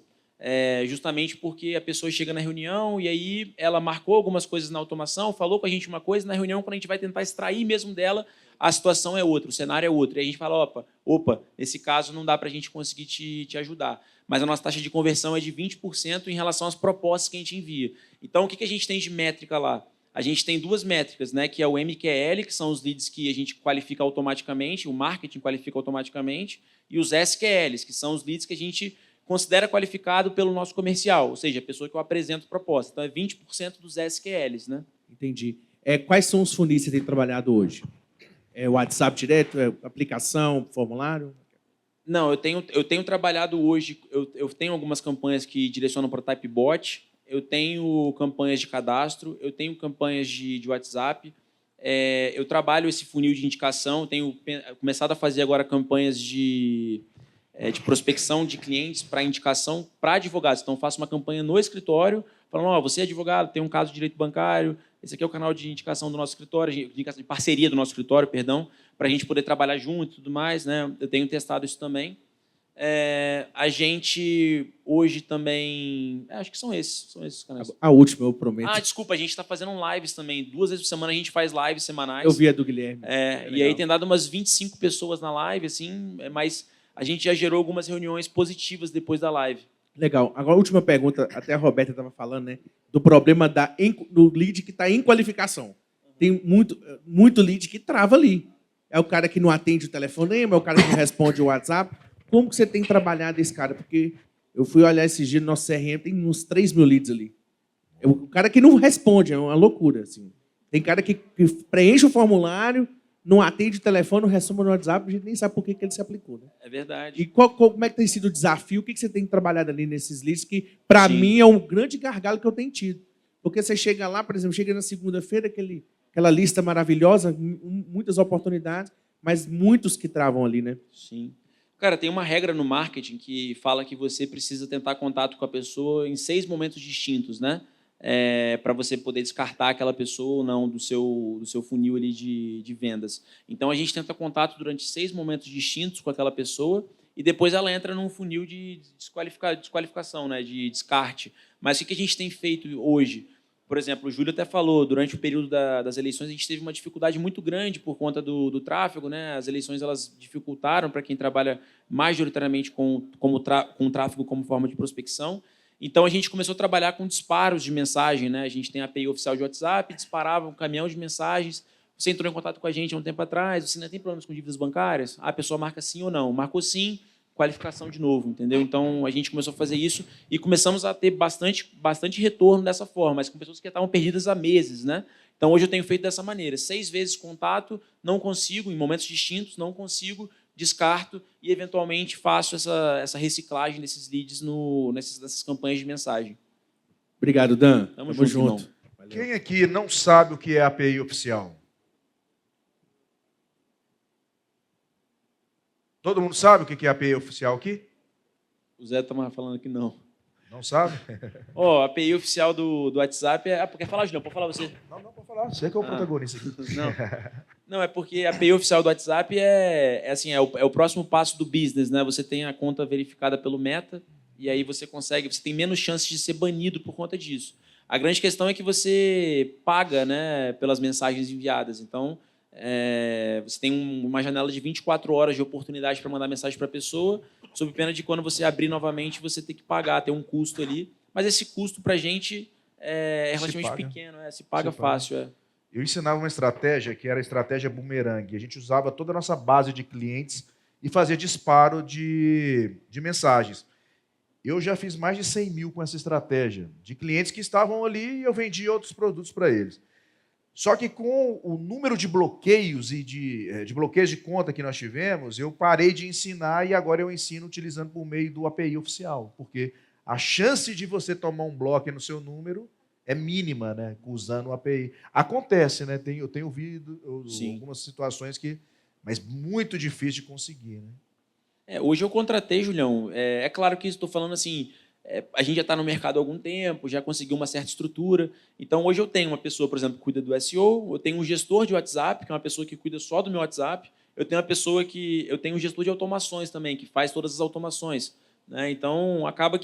Justamente porque a pessoa chega na reunião e aí ela marcou algumas coisas na automação, falou com a gente uma coisa, na reunião, quando a gente vai tentar extrair mesmo dela, a situação é outra, o cenário é outro. E a gente fala, opa, nesse caso não dá para a gente conseguir te ajudar. Mas a nossa taxa de conversão é de 20% em relação às propostas que a gente envia. Então, o que a gente tem de métrica lá? A gente tem duas métricas, né, que é o MQL, que são os leads que a gente qualifica automaticamente, o marketing qualifica automaticamente, e os SQLs, que são os leads que a gente considera qualificado pelo nosso comercial, ou seja, a pessoa que eu apresento proposta. Então, é 20% dos SQLs. Né? Entendi. Quais são os funis que você tem trabalhado hoje? É o WhatsApp direto? É aplicação, formulário? Não, eu tenho trabalhado hoje, eu tenho algumas campanhas que direcionam para o Typebot, eu tenho campanhas de cadastro, eu tenho campanhas de WhatsApp, eu trabalho esse funil de indicação, tenho começado a fazer agora campanhas de prospecção de clientes para indicação para advogados. Então, eu faço uma campanha no escritório, falando, você é advogado, tem um caso de direito bancário, esse aqui é o canal de indicação do nosso escritório, de parceria do nosso escritório, perdão, para a gente poder trabalhar junto e tudo mais. Né? Eu tenho testado isso também. A gente hoje também... acho que são esses canais. A última, eu prometo. Desculpa, a gente está fazendo lives também. 2 vezes por semana a gente faz lives semanais. Eu vi a do Guilherme. E aí tem dado umas 25 pessoas na live, assim, mas a gente já gerou algumas reuniões positivas depois da live. Legal. Agora, a última pergunta, até a Roberta estava falando, né, do problema do lead que está em qualificação. Tem muito lead que trava ali. É o cara que não atende o telefonema, é o cara que não responde o WhatsApp. Como que você tem trabalhado esse cara? Porque eu fui olhar esses dias no nosso CRM, tem uns 3 mil leads ali. É o cara que não responde, é uma loucura, assim. Tem cara que preenche o formulário, não atende o telefone, não responde no WhatsApp, a gente nem sabe por que ele se aplicou, né? É verdade. E como é que tem sido o desafio? O que você tem trabalhado ali nesses leads que, para mim, é um grande gargalo que eu tenho tido? Porque você chega lá, por exemplo, chega na segunda-feira, aquela lista maravilhosa, muitas oportunidades, mas muitos que travam ali, né? Sim. Cara, tem uma regra no marketing que fala que você precisa tentar contato com a pessoa em 6 momentos distintos, né? Para você poder descartar aquela pessoa ou não do seu funil ali de vendas. Então, a gente tenta contato durante 6 momentos distintos com aquela pessoa e depois ela entra num funil de desqualificação, né? De descarte. Mas o que a gente tem feito hoje? Por exemplo, o Júlio até falou, durante o período das eleições, a gente teve uma dificuldade muito grande por conta do tráfego, né? As eleições elas dificultaram para quem trabalha majoritariamente com tráfego como forma de prospecção. Então, a gente começou a trabalhar com disparos de mensagem, né? A gente tem a API oficial de WhatsApp, disparava um caminhão de mensagens. Você entrou em contato com a gente há um tempo atrás, você ainda tem problemas com dívidas bancárias? A pessoa marca sim ou não. Marcou sim, qualificação de novo, entendeu? Então, a gente começou a fazer isso e começamos a ter bastante retorno dessa forma, mas com pessoas que estavam perdidas há meses, né? Então, hoje eu tenho feito dessa maneira. 6 vezes contato, não consigo, em momentos distintos, não consigo, descarto e, eventualmente, faço essa reciclagem desses leads nessas campanhas de mensagem. Obrigado, Dan. Tamo junto. Quem aqui não sabe o que é API oficial? Todo mundo sabe o que é API oficial aqui? O Zé estava falando que não. Não sabe? A API oficial do WhatsApp é... Quer falar, Julião? Pode falar você. Não, pode falar. Você que é o protagonista aqui. Não, é porque a API oficial do WhatsApp é o próximo passo do business, né? Você tem a conta verificada pelo Meta e aí você tem menos chances de ser banido por conta disso. A grande questão é que você paga, né, pelas mensagens enviadas. Então, você tem uma janela de 24 horas de oportunidade para mandar mensagem para a pessoa, sob pena de quando você abrir novamente, você ter que pagar, ter um custo ali. Mas esse custo, para a gente, é relativamente pequeno, se paga fácil. Eu ensinava uma estratégia que era a estratégia bumerangue. A gente usava toda a nossa base de clientes e fazia disparo de mensagens. Eu já fiz mais de 100 mil com essa estratégia, de clientes que estavam ali e eu vendia outros produtos para eles. Só que com o número de bloqueios e de bloqueios de conta que nós tivemos, eu parei de ensinar e agora eu ensino utilizando por meio do API oficial, porque a chance de você tomar um bloco no seu número é mínima, né, usando o API. Acontece, né? Eu tenho ouvido algumas situações mas muito difícil de conseguir, né? Hoje eu contratei, Julião. É claro que estou falando assim, a gente já está no mercado há algum tempo, já conseguiu uma certa estrutura. Então, hoje eu tenho uma pessoa, por exemplo, que cuida do SEO, eu tenho um gestor de WhatsApp, que é uma pessoa que cuida só do meu WhatsApp, eu tenho um gestor de automações também, que faz todas as automações, né? Então, acaba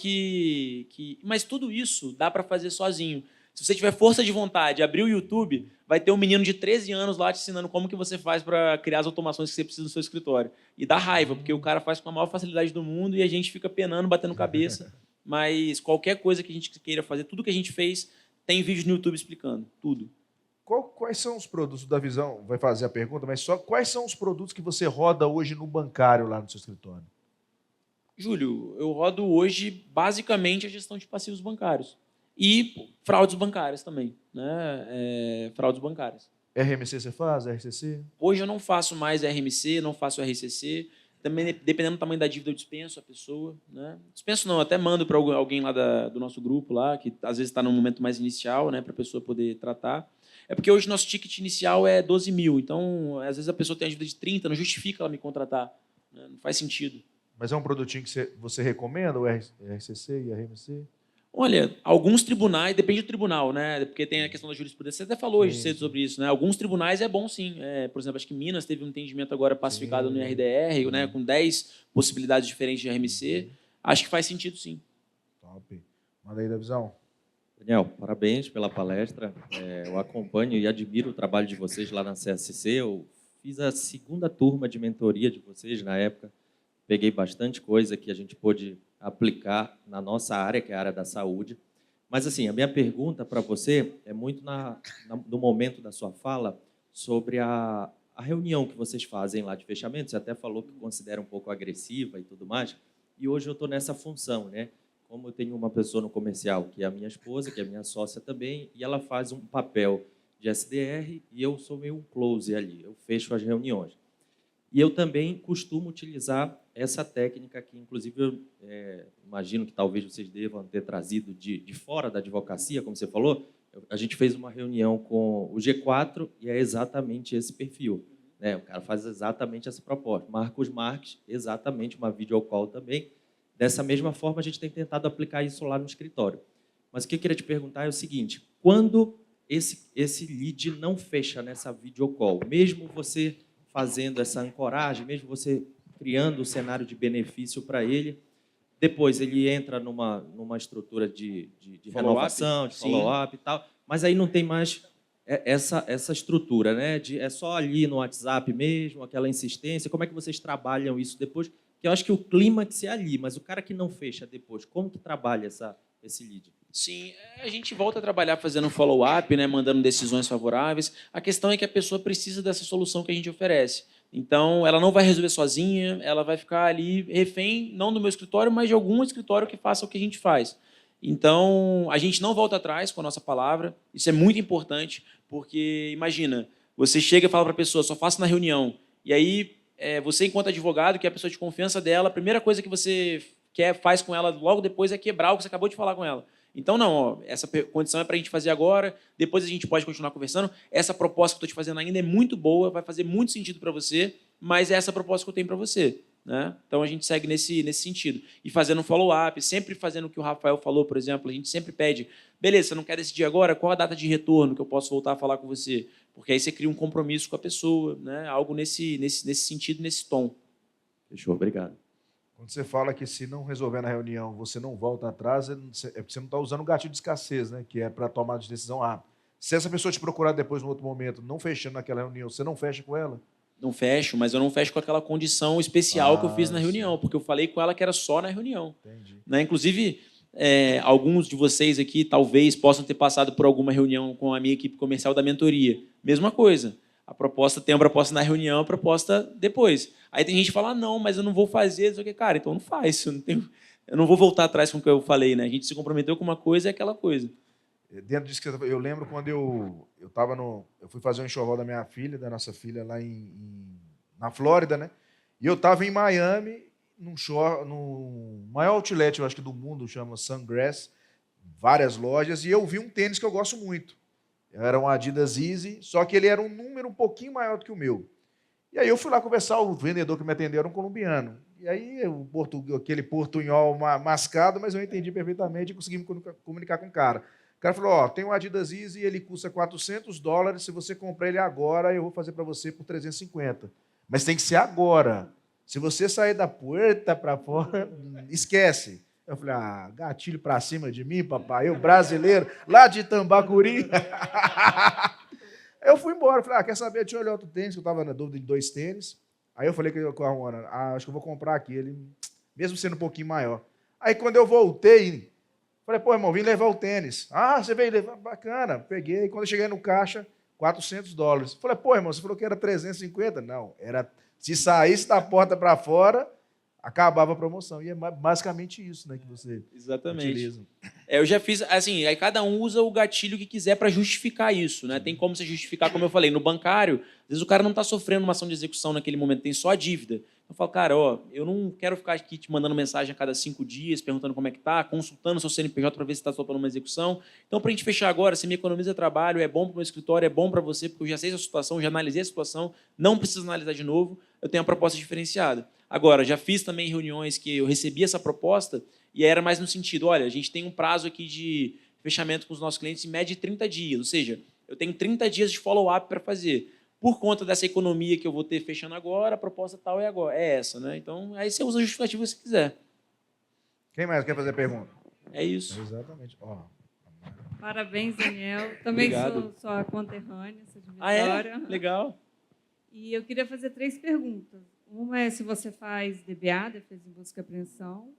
Mas tudo isso dá para fazer sozinho. Se você tiver força de vontade, abrir o YouTube, vai ter um menino de 13 anos lá te ensinando como que você faz para criar as automações que você precisa no seu escritório. E dá raiva, porque o cara faz com a maior facilidade do mundo e a gente fica penando, batendo cabeça. Mas qualquer coisa que a gente queira fazer, tudo que a gente fez, tem vídeo no YouTube explicando, tudo. Quais são os produtos da Visão? Vai fazer a pergunta, mas só quais são os produtos que você roda hoje no bancário lá no seu escritório? Júlio, eu rodo hoje basicamente a gestão de passivos bancários. E fraudes bancárias também, né? Fraudes bancárias. RMC você faz? RCC? Hoje eu não faço mais RMC, não faço RCC. Também, dependendo do tamanho da dívida, eu dispenso a pessoa, né? Dispenso não, até mando para alguém lá do nosso grupo, lá, que às vezes está num momento mais inicial, né, para a pessoa poder tratar. É porque hoje nosso ticket inicial é 12 mil, então às vezes a pessoa tem a dívida de 30, não justifica ela me contratar, né? Não faz sentido. Mas é um produtinho que você recomenda, o RCC e a RMC? Olha, alguns tribunais, depende do tribunal, né? Porque tem a questão da jurisprudência. Você até falou hoje cedo sobre isso, né? Alguns tribunais é bom, sim. Por exemplo, acho que Minas teve um entendimento agora pacificado no RDR, né? Com 10 possibilidades diferentes de RMC. Acho que faz sentido, sim. Top. Manda aí da Visão. Daniel, parabéns pela palestra. Eu acompanho e admiro o trabalho de vocês lá na CSC. Eu fiz a 2ª turma de mentoria de vocês na época. Peguei bastante coisa que a gente pôde aplicar na nossa área, que é a área da saúde. Mas, assim, a minha pergunta para você é muito no momento da sua fala sobre a reunião que vocês fazem lá de fechamento. Você até falou que considera um pouco agressiva e tudo mais. E hoje eu estou nessa função, né? como eu tenho uma pessoa no comercial, que é a minha esposa, que é a minha sócia também, e ela faz um papel de SDR e eu sou meio um close ali, eu fecho as reuniões. E eu também costumo utilizar essa técnica que, inclusive, eu imagino que talvez vocês devam ter trazido de fora da advocacia, como você falou. A gente fez uma reunião com o G4 e é exatamente esse perfil, né? O cara faz exatamente essa proposta. Marcos Marques, exatamente uma video call também. Dessa mesma forma, a gente tem tentado aplicar isso lá no escritório. Mas o que eu queria te perguntar é o seguinte: quando esse lead não fecha nessa video call, mesmo você fazendo essa ancoragem, mesmo você criando o cenário de benefício para ele, depois ele entra numa estrutura de renovação, de follow-up e tal, mas aí não tem mais essa estrutura, né? É só ali no WhatsApp mesmo, aquela insistência. Como é que vocês trabalham isso depois? Porque eu acho que o clímax é ali, mas o cara que não fecha depois, como que trabalha esse lead? Sim, a gente volta a trabalhar fazendo follow-up, né, mandando decisões favoráveis. A questão é que a pessoa precisa dessa solução que a gente oferece. Então, ela não vai resolver sozinha, ela vai ficar ali refém, não do meu escritório, mas de algum escritório que faça o que a gente faz. Então, a gente não volta atrás com a nossa palavra. Isso é muito importante, porque, imagina, você chega e fala para a pessoa, só faça na reunião. E aí, você, enquanto advogado, que é a pessoa de confiança dela, a primeira coisa que você faz com ela logo depois é quebrar o que você acabou de falar com ela. Então, não, ó, essa condição é para a gente fazer agora, depois a gente pode continuar conversando. Essa proposta que eu estou te fazendo ainda é muito boa, vai fazer muito sentido para você, mas é essa proposta que eu tenho para você. Né? Então, a gente segue nesse sentido. E fazendo um follow-up, sempre fazendo o que o Rafael falou, por exemplo, a gente sempre pede, beleza, você não quer decidir agora? Qual a data de retorno que eu posso voltar a falar com você? Porque aí você cria um compromisso com a pessoa, né? Algo nesse sentido, nesse tom. Fechou, obrigado. Quando você fala que se não resolver na reunião, você não volta atrás, é porque você não está usando o gatilho de escassez, né? Que é para tomar de decisão rápida. Se essa pessoa te procurar depois, no outro momento, não fechando naquela reunião, você não fecha com ela? Não fecho, mas eu não fecho com aquela condição especial que eu fiz na reunião, porque eu falei com ela que era só na reunião. Entendi. Né? Inclusive, alguns de vocês aqui talvez possam ter passado por alguma reunião com a minha equipe comercial da mentoria. Mesma coisa. Tem a proposta na reunião, a proposta depois. Aí tem gente que fala, não, mas eu não vou fazer, não sei o que. Cara, então não faz. Eu não vou voltar atrás com o que eu falei. Né? A gente se comprometeu com uma coisa, é aquela coisa. Dentro disso que eu lembro quando eu fui fazer um enxoval da minha filha, da nossa filha, lá na Flórida, né? E eu estava em Miami, no maior outlet, eu acho que do mundo, chama Sungrass, várias lojas, e eu vi um tênis que eu gosto muito. Era um Adidas Easy, só que ele era um número um pouquinho maior do que o meu. E aí eu fui lá conversar, o vendedor que me atendeu era um colombiano. E aí aquele portunhol mascado, mas eu entendi perfeitamente e consegui me comunicar com o cara. O cara falou, ó, tem um Adidas Easy, ele custa $400, se você comprar ele agora, eu vou fazer para você por 350. Mas tem que ser agora. Se você sair da porta para fora, esquece. Eu falei, gatilho para cima de mim, papai, eu brasileiro, lá de Tambacuri. Eu fui embora, falei, quer saber, deixa eu olhar outro tênis, que eu estava na dúvida de 2 tênis. Aí eu falei com a Rona, acho que eu vou comprar aquele, mesmo sendo um pouquinho maior. Aí quando eu voltei, falei, pô, irmão, vim levar o tênis. Você veio levar? Bacana, peguei. Quando eu cheguei no caixa, $400. Falei, pô, irmão, você falou que era 350? Não, se saísse da porta para fora, acabava a promoção. E é basicamente isso, né, que você utiliza. Eu já fiz, assim, aí cada um usa o gatilho que quiser para justificar isso, né? Tem como você justificar, como eu falei, no bancário, às vezes o cara não está sofrendo uma ação de execução naquele momento, tem só a dívida. Eu falo, cara, eu não quero ficar aqui te mandando mensagem a cada 5 dias, perguntando como é que tá, consultando seu CNPJ para ver se está soltando uma execução. Então, para a gente fechar agora, você me economiza trabalho, é bom para o meu escritório, é bom para você, porque eu já sei a situação, já analisei a situação, não preciso analisar de novo, eu tenho uma proposta diferenciada. Agora, já fiz também reuniões que eu recebi essa proposta e era mais no sentido, olha, a gente tem um prazo aqui de fechamento com os nossos clientes em média de 30 dias, ou seja, eu tenho 30 dias de follow-up para fazer. Por conta dessa economia que eu vou ter fechando agora, a proposta tal é essa, né? Então, aí você usa a justificativa se quiser. Quem mais quer fazer pergunta? É isso. Exatamente. Parabéns, Daniel. Também sou sua conterrânea, sou de Vitória. Legal. E eu queria fazer 3 perguntas. Uma é se você faz DBA, Defesa em Busca e Apreensão.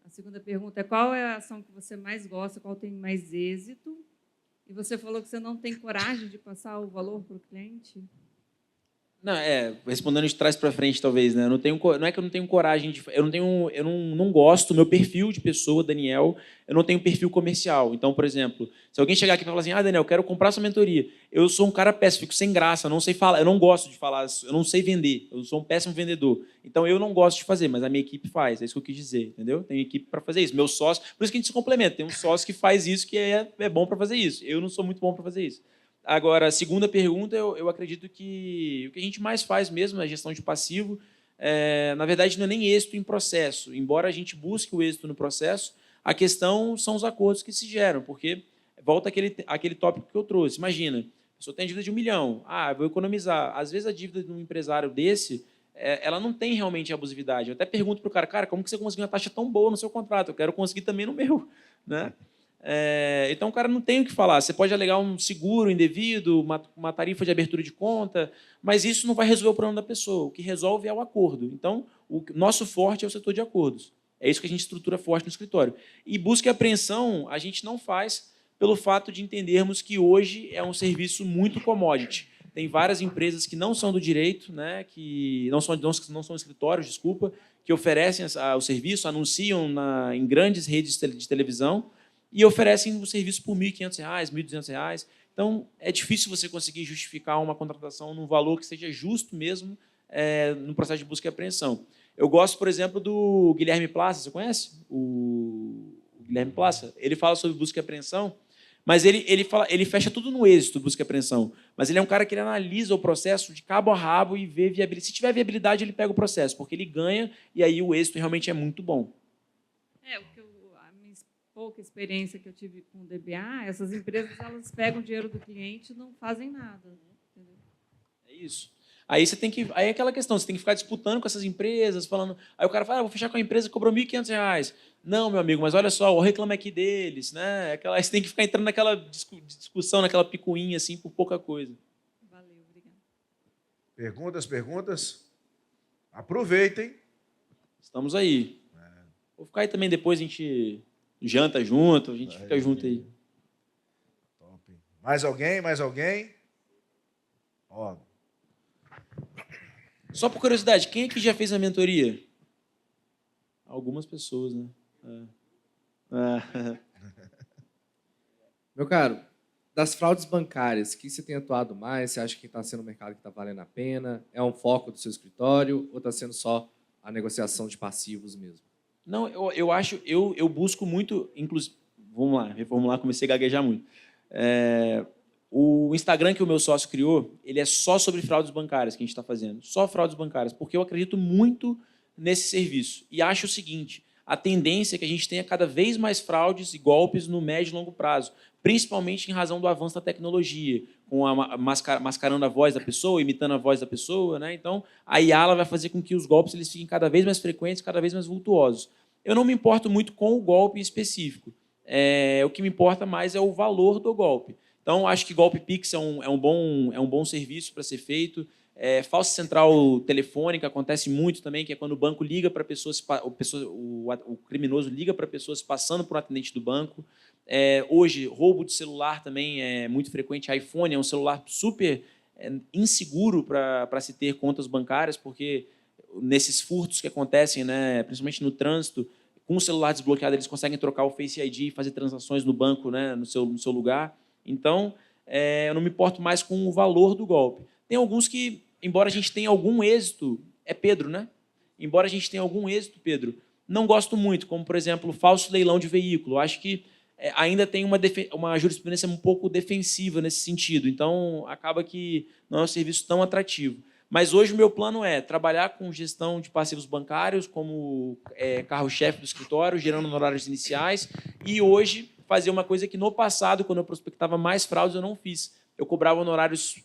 A segunda pergunta é qual é a ação que você mais gosta, qual tem mais êxito. E você falou que você não tem coragem de passar o valor para o cliente? Não, respondendo de trás para frente, talvez, né? Eu não tenho, não é que eu não tenho coragem de, eu não gosto, meu perfil de pessoa, Daniel, eu não tenho perfil comercial. Então, por exemplo, se alguém chegar aqui e falar assim, Daniel, eu quero comprar sua mentoria, eu sou um cara péssimo, fico sem graça, eu não sei falar, eu não gosto de falar, eu não sei vender, eu sou um péssimo vendedor. Então, eu não gosto de fazer, mas a minha equipe faz, é isso que eu quis dizer, entendeu? Tem equipe para fazer isso. Meu sócio, por isso que a gente se complementa, tem um sócio que faz isso, que é bom para fazer isso. Eu não sou muito bom para fazer isso. Agora, a segunda pergunta, eu acredito que o que a gente mais faz mesmo é a gestão de passivo. Na verdade, não é nem êxito em processo. Embora a gente busque o êxito no processo, a questão são os acordos que se geram, porque volta aquele tópico que eu trouxe. Imagina, a pessoa tem dívida de 1 milhão. Vou economizar. Às vezes, a dívida de um empresário desse, ela não tem realmente abusividade. Eu até pergunto para o cara, como que você conseguiu uma taxa tão boa no seu contrato? Eu quero conseguir também no meu, né? Então, o cara não tem o que falar. Você pode alegar um seguro indevido, uma tarifa de abertura de conta, mas isso não vai resolver o problema da pessoa. O que resolve é o acordo. Então, o nosso forte é o setor de acordos. É isso que a gente estrutura forte no escritório. E busca e apreensão a gente não faz pelo fato de entendermos que hoje é um serviço muito commodity. Tem várias empresas que não são do direito, né, que não são escritórios, desculpa, que oferecem o serviço, anunciam em grandes redes de televisão, e oferecem o serviço por R$ 1.500, R$ 1.200. Então, é difícil você conseguir justificar uma contratação num valor que seja justo mesmo no processo de busca e apreensão. Eu gosto, por exemplo, do Guilherme Plaça. Você conhece o Guilherme Plaça? Ele fala sobre busca e apreensão, mas ele fecha tudo no êxito, busca e apreensão. Mas ele é um cara que ele analisa o processo de cabo a rabo e vê viabilidade. Se tiver viabilidade, ele pega o processo, porque ele ganha e aí o êxito realmente é muito bom. Pouca experiência que eu tive com o DBA, essas empresas elas pegam o dinheiro do cliente e não fazem nada. Entendeu? É isso. Aí é aquela questão, você tem que ficar disputando com essas empresas, falando. Aí o cara fala, vou fechar com a empresa que cobrou R$ 1.500. Não, meu amigo, mas olha só, o reclame aqui deles, né? Aí você tem que ficar entrando naquela discussão, naquela picuinha, assim, por pouca coisa. Valeu, Perguntas, obrigada. perguntas? Aproveitem. Estamos aí. Vou ficar aí também depois, a gente janta junto, a gente fica junto aí. Top. Mais alguém? Mais alguém? Ó. Só por curiosidade, quem aqui já fez a mentoria? Algumas pessoas, né? Meu caro, das fraudes bancárias, que você tem atuado mais? Você acha que está sendo um mercado que está valendo a pena? É um foco do seu escritório ou está sendo só a negociação de passivos mesmo? Não, eu busco muito, inclusive, vamos lá, reformular, comecei a gaguejar muito. O Instagram que o meu sócio criou, ele é só sobre fraudes bancárias que a gente está fazendo, só fraudes bancárias, porque eu acredito muito nesse serviço. E acho o seguinte, a tendência é que a gente tenha cada vez mais fraudes e golpes no médio e longo prazo, principalmente em razão do avanço da tecnologia, com mascarando a voz da pessoa, imitando a voz da pessoa, né? Então, a IA ela vai fazer com que os golpes eles fiquem cada vez mais frequentes, cada vez mais vultuosos. Eu não me importo muito com o golpe em específico. O que me importa mais é o valor do golpe. Então, acho que Golpe Pix é um bom serviço para ser feito. Falsa central telefônica acontece muito também, que é quando o banco liga para pessoas, o criminoso liga para pessoas passando por um atendente do banco. Hoje, roubo de celular também é muito frequente. iPhone é um celular super inseguro para se ter contas bancárias, porque nesses furtos que acontecem, né, principalmente no trânsito, com o celular desbloqueado, eles conseguem trocar o Face ID e fazer transações no banco, né, no seu lugar. Então, eu não me importo mais com o valor do golpe. Tem alguns que, embora a gente tenha algum êxito, é Pedro, né? Embora a gente tenha algum êxito, Pedro, não gosto muito, como, por exemplo, falso leilão de veículo. Acho que ainda tem uma jurisprudência um pouco defensiva nesse sentido. Então, acaba que não é um serviço tão atrativo. Mas hoje o meu plano é trabalhar com gestão de passivos bancários como carro-chefe do escritório, gerando honorários iniciais, e hoje fazer uma coisa que no passado, quando eu prospectava mais fraudes, eu não fiz. Eu cobrava honorários,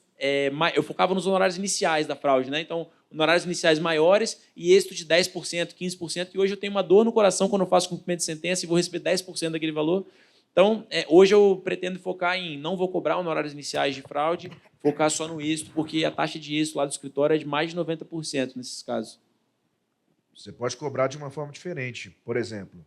eu focava nos honorários iniciais da fraude, né? Então, honorários iniciais maiores e êxito de 10%, 15%, e hoje eu tenho uma dor no coração quando eu faço cumprimento de sentença e vou receber 10% daquele valor. Então, hoje eu pretendo focar em não vou cobrar honorários iniciais de fraude, focar só no êxito, porque a taxa de êxito lá do escritório é de mais de 90% nesses casos. Você pode cobrar de uma forma diferente. Por exemplo,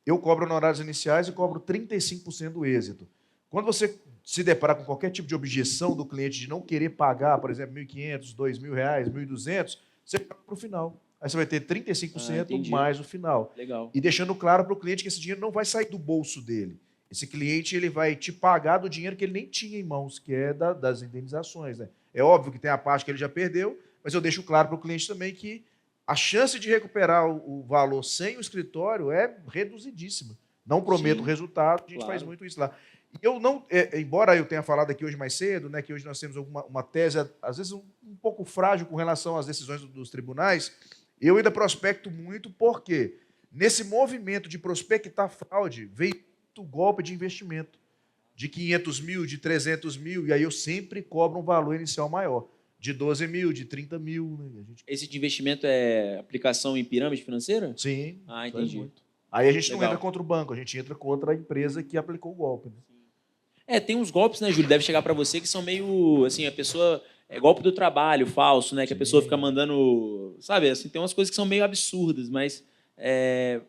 eu cobro honorários iniciais e cobro 35% do êxito. Quando você se deparar com qualquer tipo de objeção do cliente de não querer pagar, por exemplo, R$1.500, R$2.000, R$1.200, você paga para o final. Aí você vai ter 35% mais o final. Legal. E deixando claro para o cliente que esse dinheiro não vai sair do bolso dele. Esse cliente ele vai te pagar do dinheiro que ele nem tinha em mãos, que é das indenizações. Né? É óbvio que tem a parte que ele já perdeu, mas eu deixo claro para o cliente também que a chance de recuperar o valor sem o escritório é reduzidíssima. Não prometo resultado, a gente faz muito isso lá. E eu não, embora eu tenha falado aqui hoje mais cedo, né, que hoje nós temos uma tese, às vezes, um pouco frágil com relação às decisões dos tribunais, eu ainda prospecto muito, porque nesse movimento de prospectar fraude, veio muito golpe de investimento, de 500 mil, de 300 mil, e aí eu sempre cobro um valor inicial maior, de 12 mil, de 30 mil. Né? Esse de investimento é aplicação em pirâmide financeira? Sim. Ah, entendi. Muito. Aí a gente não Legal. entra contra o banco, a gente entra contra a empresa que aplicou o golpe. Né? Tem uns golpes, né, Júlio? Deve chegar para você que são meio, assim, a pessoa... É golpe do trabalho, falso, né? Que a pessoa fica mandando... Sabe, assim, tem umas coisas que são meio absurdas, mas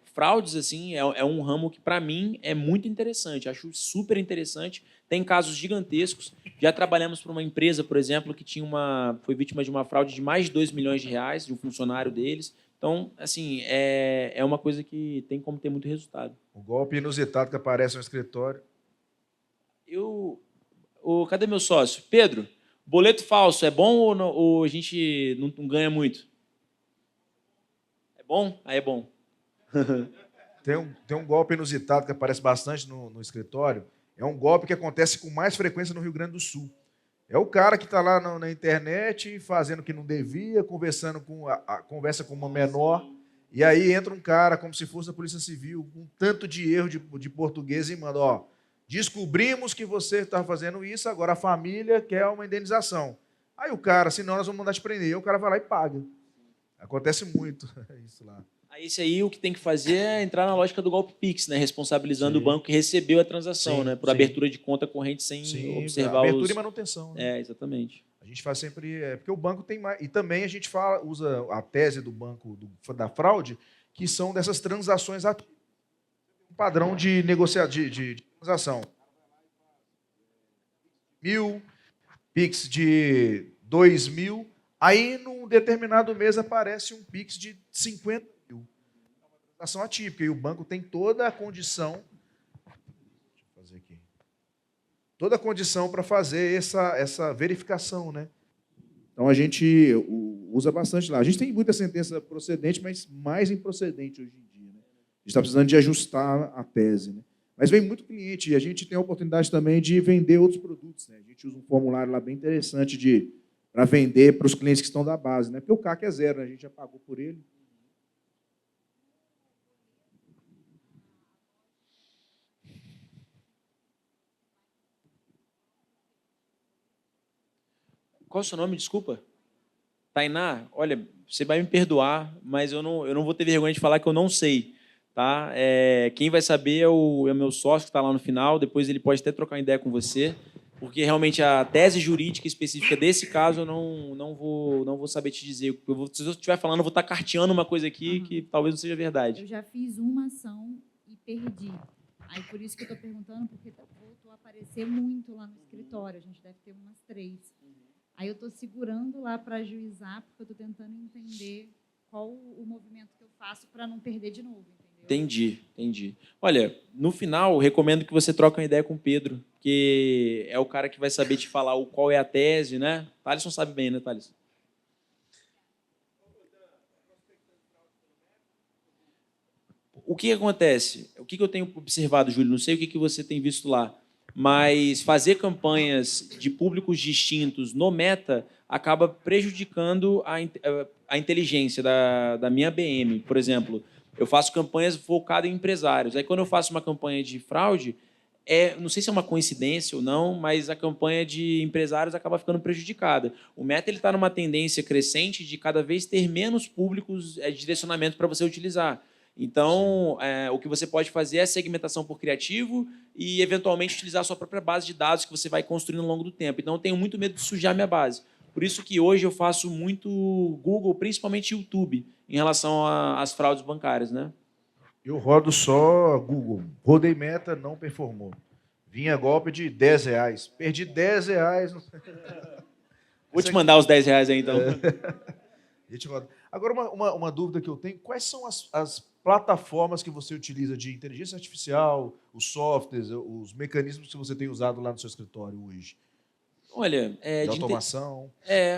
fraudes, assim, é um ramo que, para mim, é muito interessante. Acho super interessante. Tem casos gigantescos. Já trabalhamos para uma empresa, por exemplo, que foi vítima de uma fraude de mais de R$2 milhões, de um funcionário deles. Então, assim, é uma coisa que tem como ter muito resultado. O golpe inusitado que aparece no escritório. Cadê meu sócio? Pedro, boleto falso é bom ou a gente não ganha muito? É bom? Aí é bom. Tem um golpe inusitado que aparece bastante no escritório. É um golpe que acontece com mais frequência no Rio Grande do Sul. É o cara que está lá na internet fazendo o que não devia, conversa com uma menor, e aí entra um cara, como se fosse da Polícia Civil, com tanto de erro de português e manda, descobrimos que você está fazendo isso, agora a família quer uma indenização. Aí o cara, senão nós vamos mandar te prender. Aí o cara vai lá e paga. Acontece muito isso lá. Aí isso aí o que tem que fazer é entrar na lógica do golpe Pix, né? Responsabilizando o banco que recebeu a transação, né? Por abertura de conta corrente sem observar abertura e manutenção. Né? Exatamente. A gente faz sempre... porque o banco tem mais... E também a gente usa a tese do banco da fraude, que são dessas transações ativas. Um padrão de transação. 1.000, Pix de 2.000, aí num determinado mês aparece um Pix de 50 mil. É uma transação atípica, e o banco tem toda a condição... Deixa eu fazer aqui. Toda a condição para fazer essa verificação, né? Então a gente usa bastante lá. A gente tem muita sentença procedente, mas mais improcedente hoje em dia. Né? A gente está precisando de ajustar a tese. Né? Mas vem muito cliente e a gente tem a oportunidade também de vender outros produtos. Né? A gente usa um formulário lá bem interessante para vender para os clientes que estão da base. Né? Porque o CAC é zero, né? A gente já pagou por ele. Qual é o seu nome, desculpa? Tainá, olha, você vai me perdoar, mas eu não vou ter vergonha de falar que eu não sei. Tá? Quem vai saber é o meu sócio que está lá no final, depois ele pode até trocar ideia com você, porque realmente a tese jurídica específica desse caso eu não vou saber te dizer. Se eu estiver falando, eu vou estar carteando uma coisa aqui que talvez não seja verdade. Eu já fiz uma ação e perdi. Aí por isso que eu estou perguntando, porque voltou a aparecer muito lá no escritório, a gente deve ter umas 3. Aí eu estou segurando lá para ajuizar, porque eu estou tentando entender qual o movimento que eu faço para não perder de novo. Entendi. Olha, no final, eu recomendo que você troque uma ideia com o Pedro, que é o cara que vai saber te falar qual é a tese, né? Thaleson sabe bem, né, Thaleson? O que acontece? O que eu tenho observado, Júlio? Não sei o que você tem visto lá, mas fazer campanhas de públicos distintos no Meta acaba prejudicando a inteligência da minha BM. Por exemplo, eu faço campanhas focadas em empresários. Aí, quando eu faço uma campanha de fraude, não sei se é uma coincidência ou não, mas a campanha de empresários acaba ficando prejudicada. O Meta está numa tendência crescente de cada vez ter menos públicos de direcionamento para você utilizar. Então, o que você pode fazer é segmentação por criativo e, eventualmente, utilizar a sua própria base de dados que você vai construindo ao longo do tempo. Então, eu tenho muito medo de sujar minha base. Por isso que hoje eu faço muito Google, principalmente YouTube, em relação às fraudes bancárias, né? Eu rodo só Google. Rodei Meta, não performou. vinha golpe de R$10. Perdi R$10. Vou te mandar os R$10 aí, então. Agora, uma dúvida que eu tenho, quais são as plataformas que você utiliza de inteligência artificial, os softwares, os mecanismos que você tem usado lá no seu escritório hoje? Olha, De automação?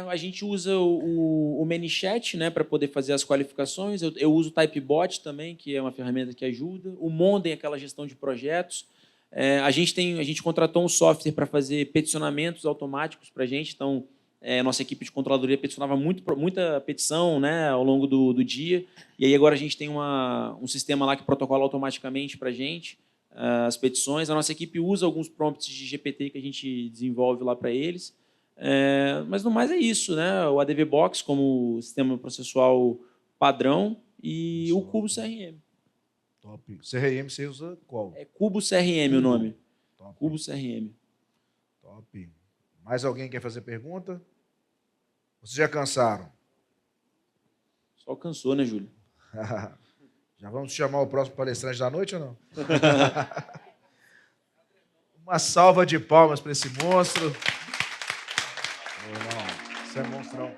a gente usa o ManyChat, né, para poder fazer as qualificações. Eu uso o Typebot também, que é uma ferramenta que ajuda. O Mondem, aquela gestão de projetos. A gente contratou um software para fazer peticionamentos automáticos para a gente. Então, nossa equipe de controladoria peticionava muita petição, né, ao longo do dia. E aí agora a gente tem um sistema lá que protocola automaticamente para a gente as petições. A nossa equipe usa alguns prompts de GPT que a gente desenvolve lá para eles. Mas no mais é isso, né? O ADV Box como sistema processual padrão e o Cubo CRM. Top. CRM você usa qual? É Cubo CRM o nome. Top. Cubo CRM. Top. Mais alguém quer fazer pergunta? Vocês já cansaram? Só cansou, né, Júlio? Já vamos chamar o próximo palestrante da noite ou não? Uma salva de palmas para esse monstro. Meu irmão, você é monstrão.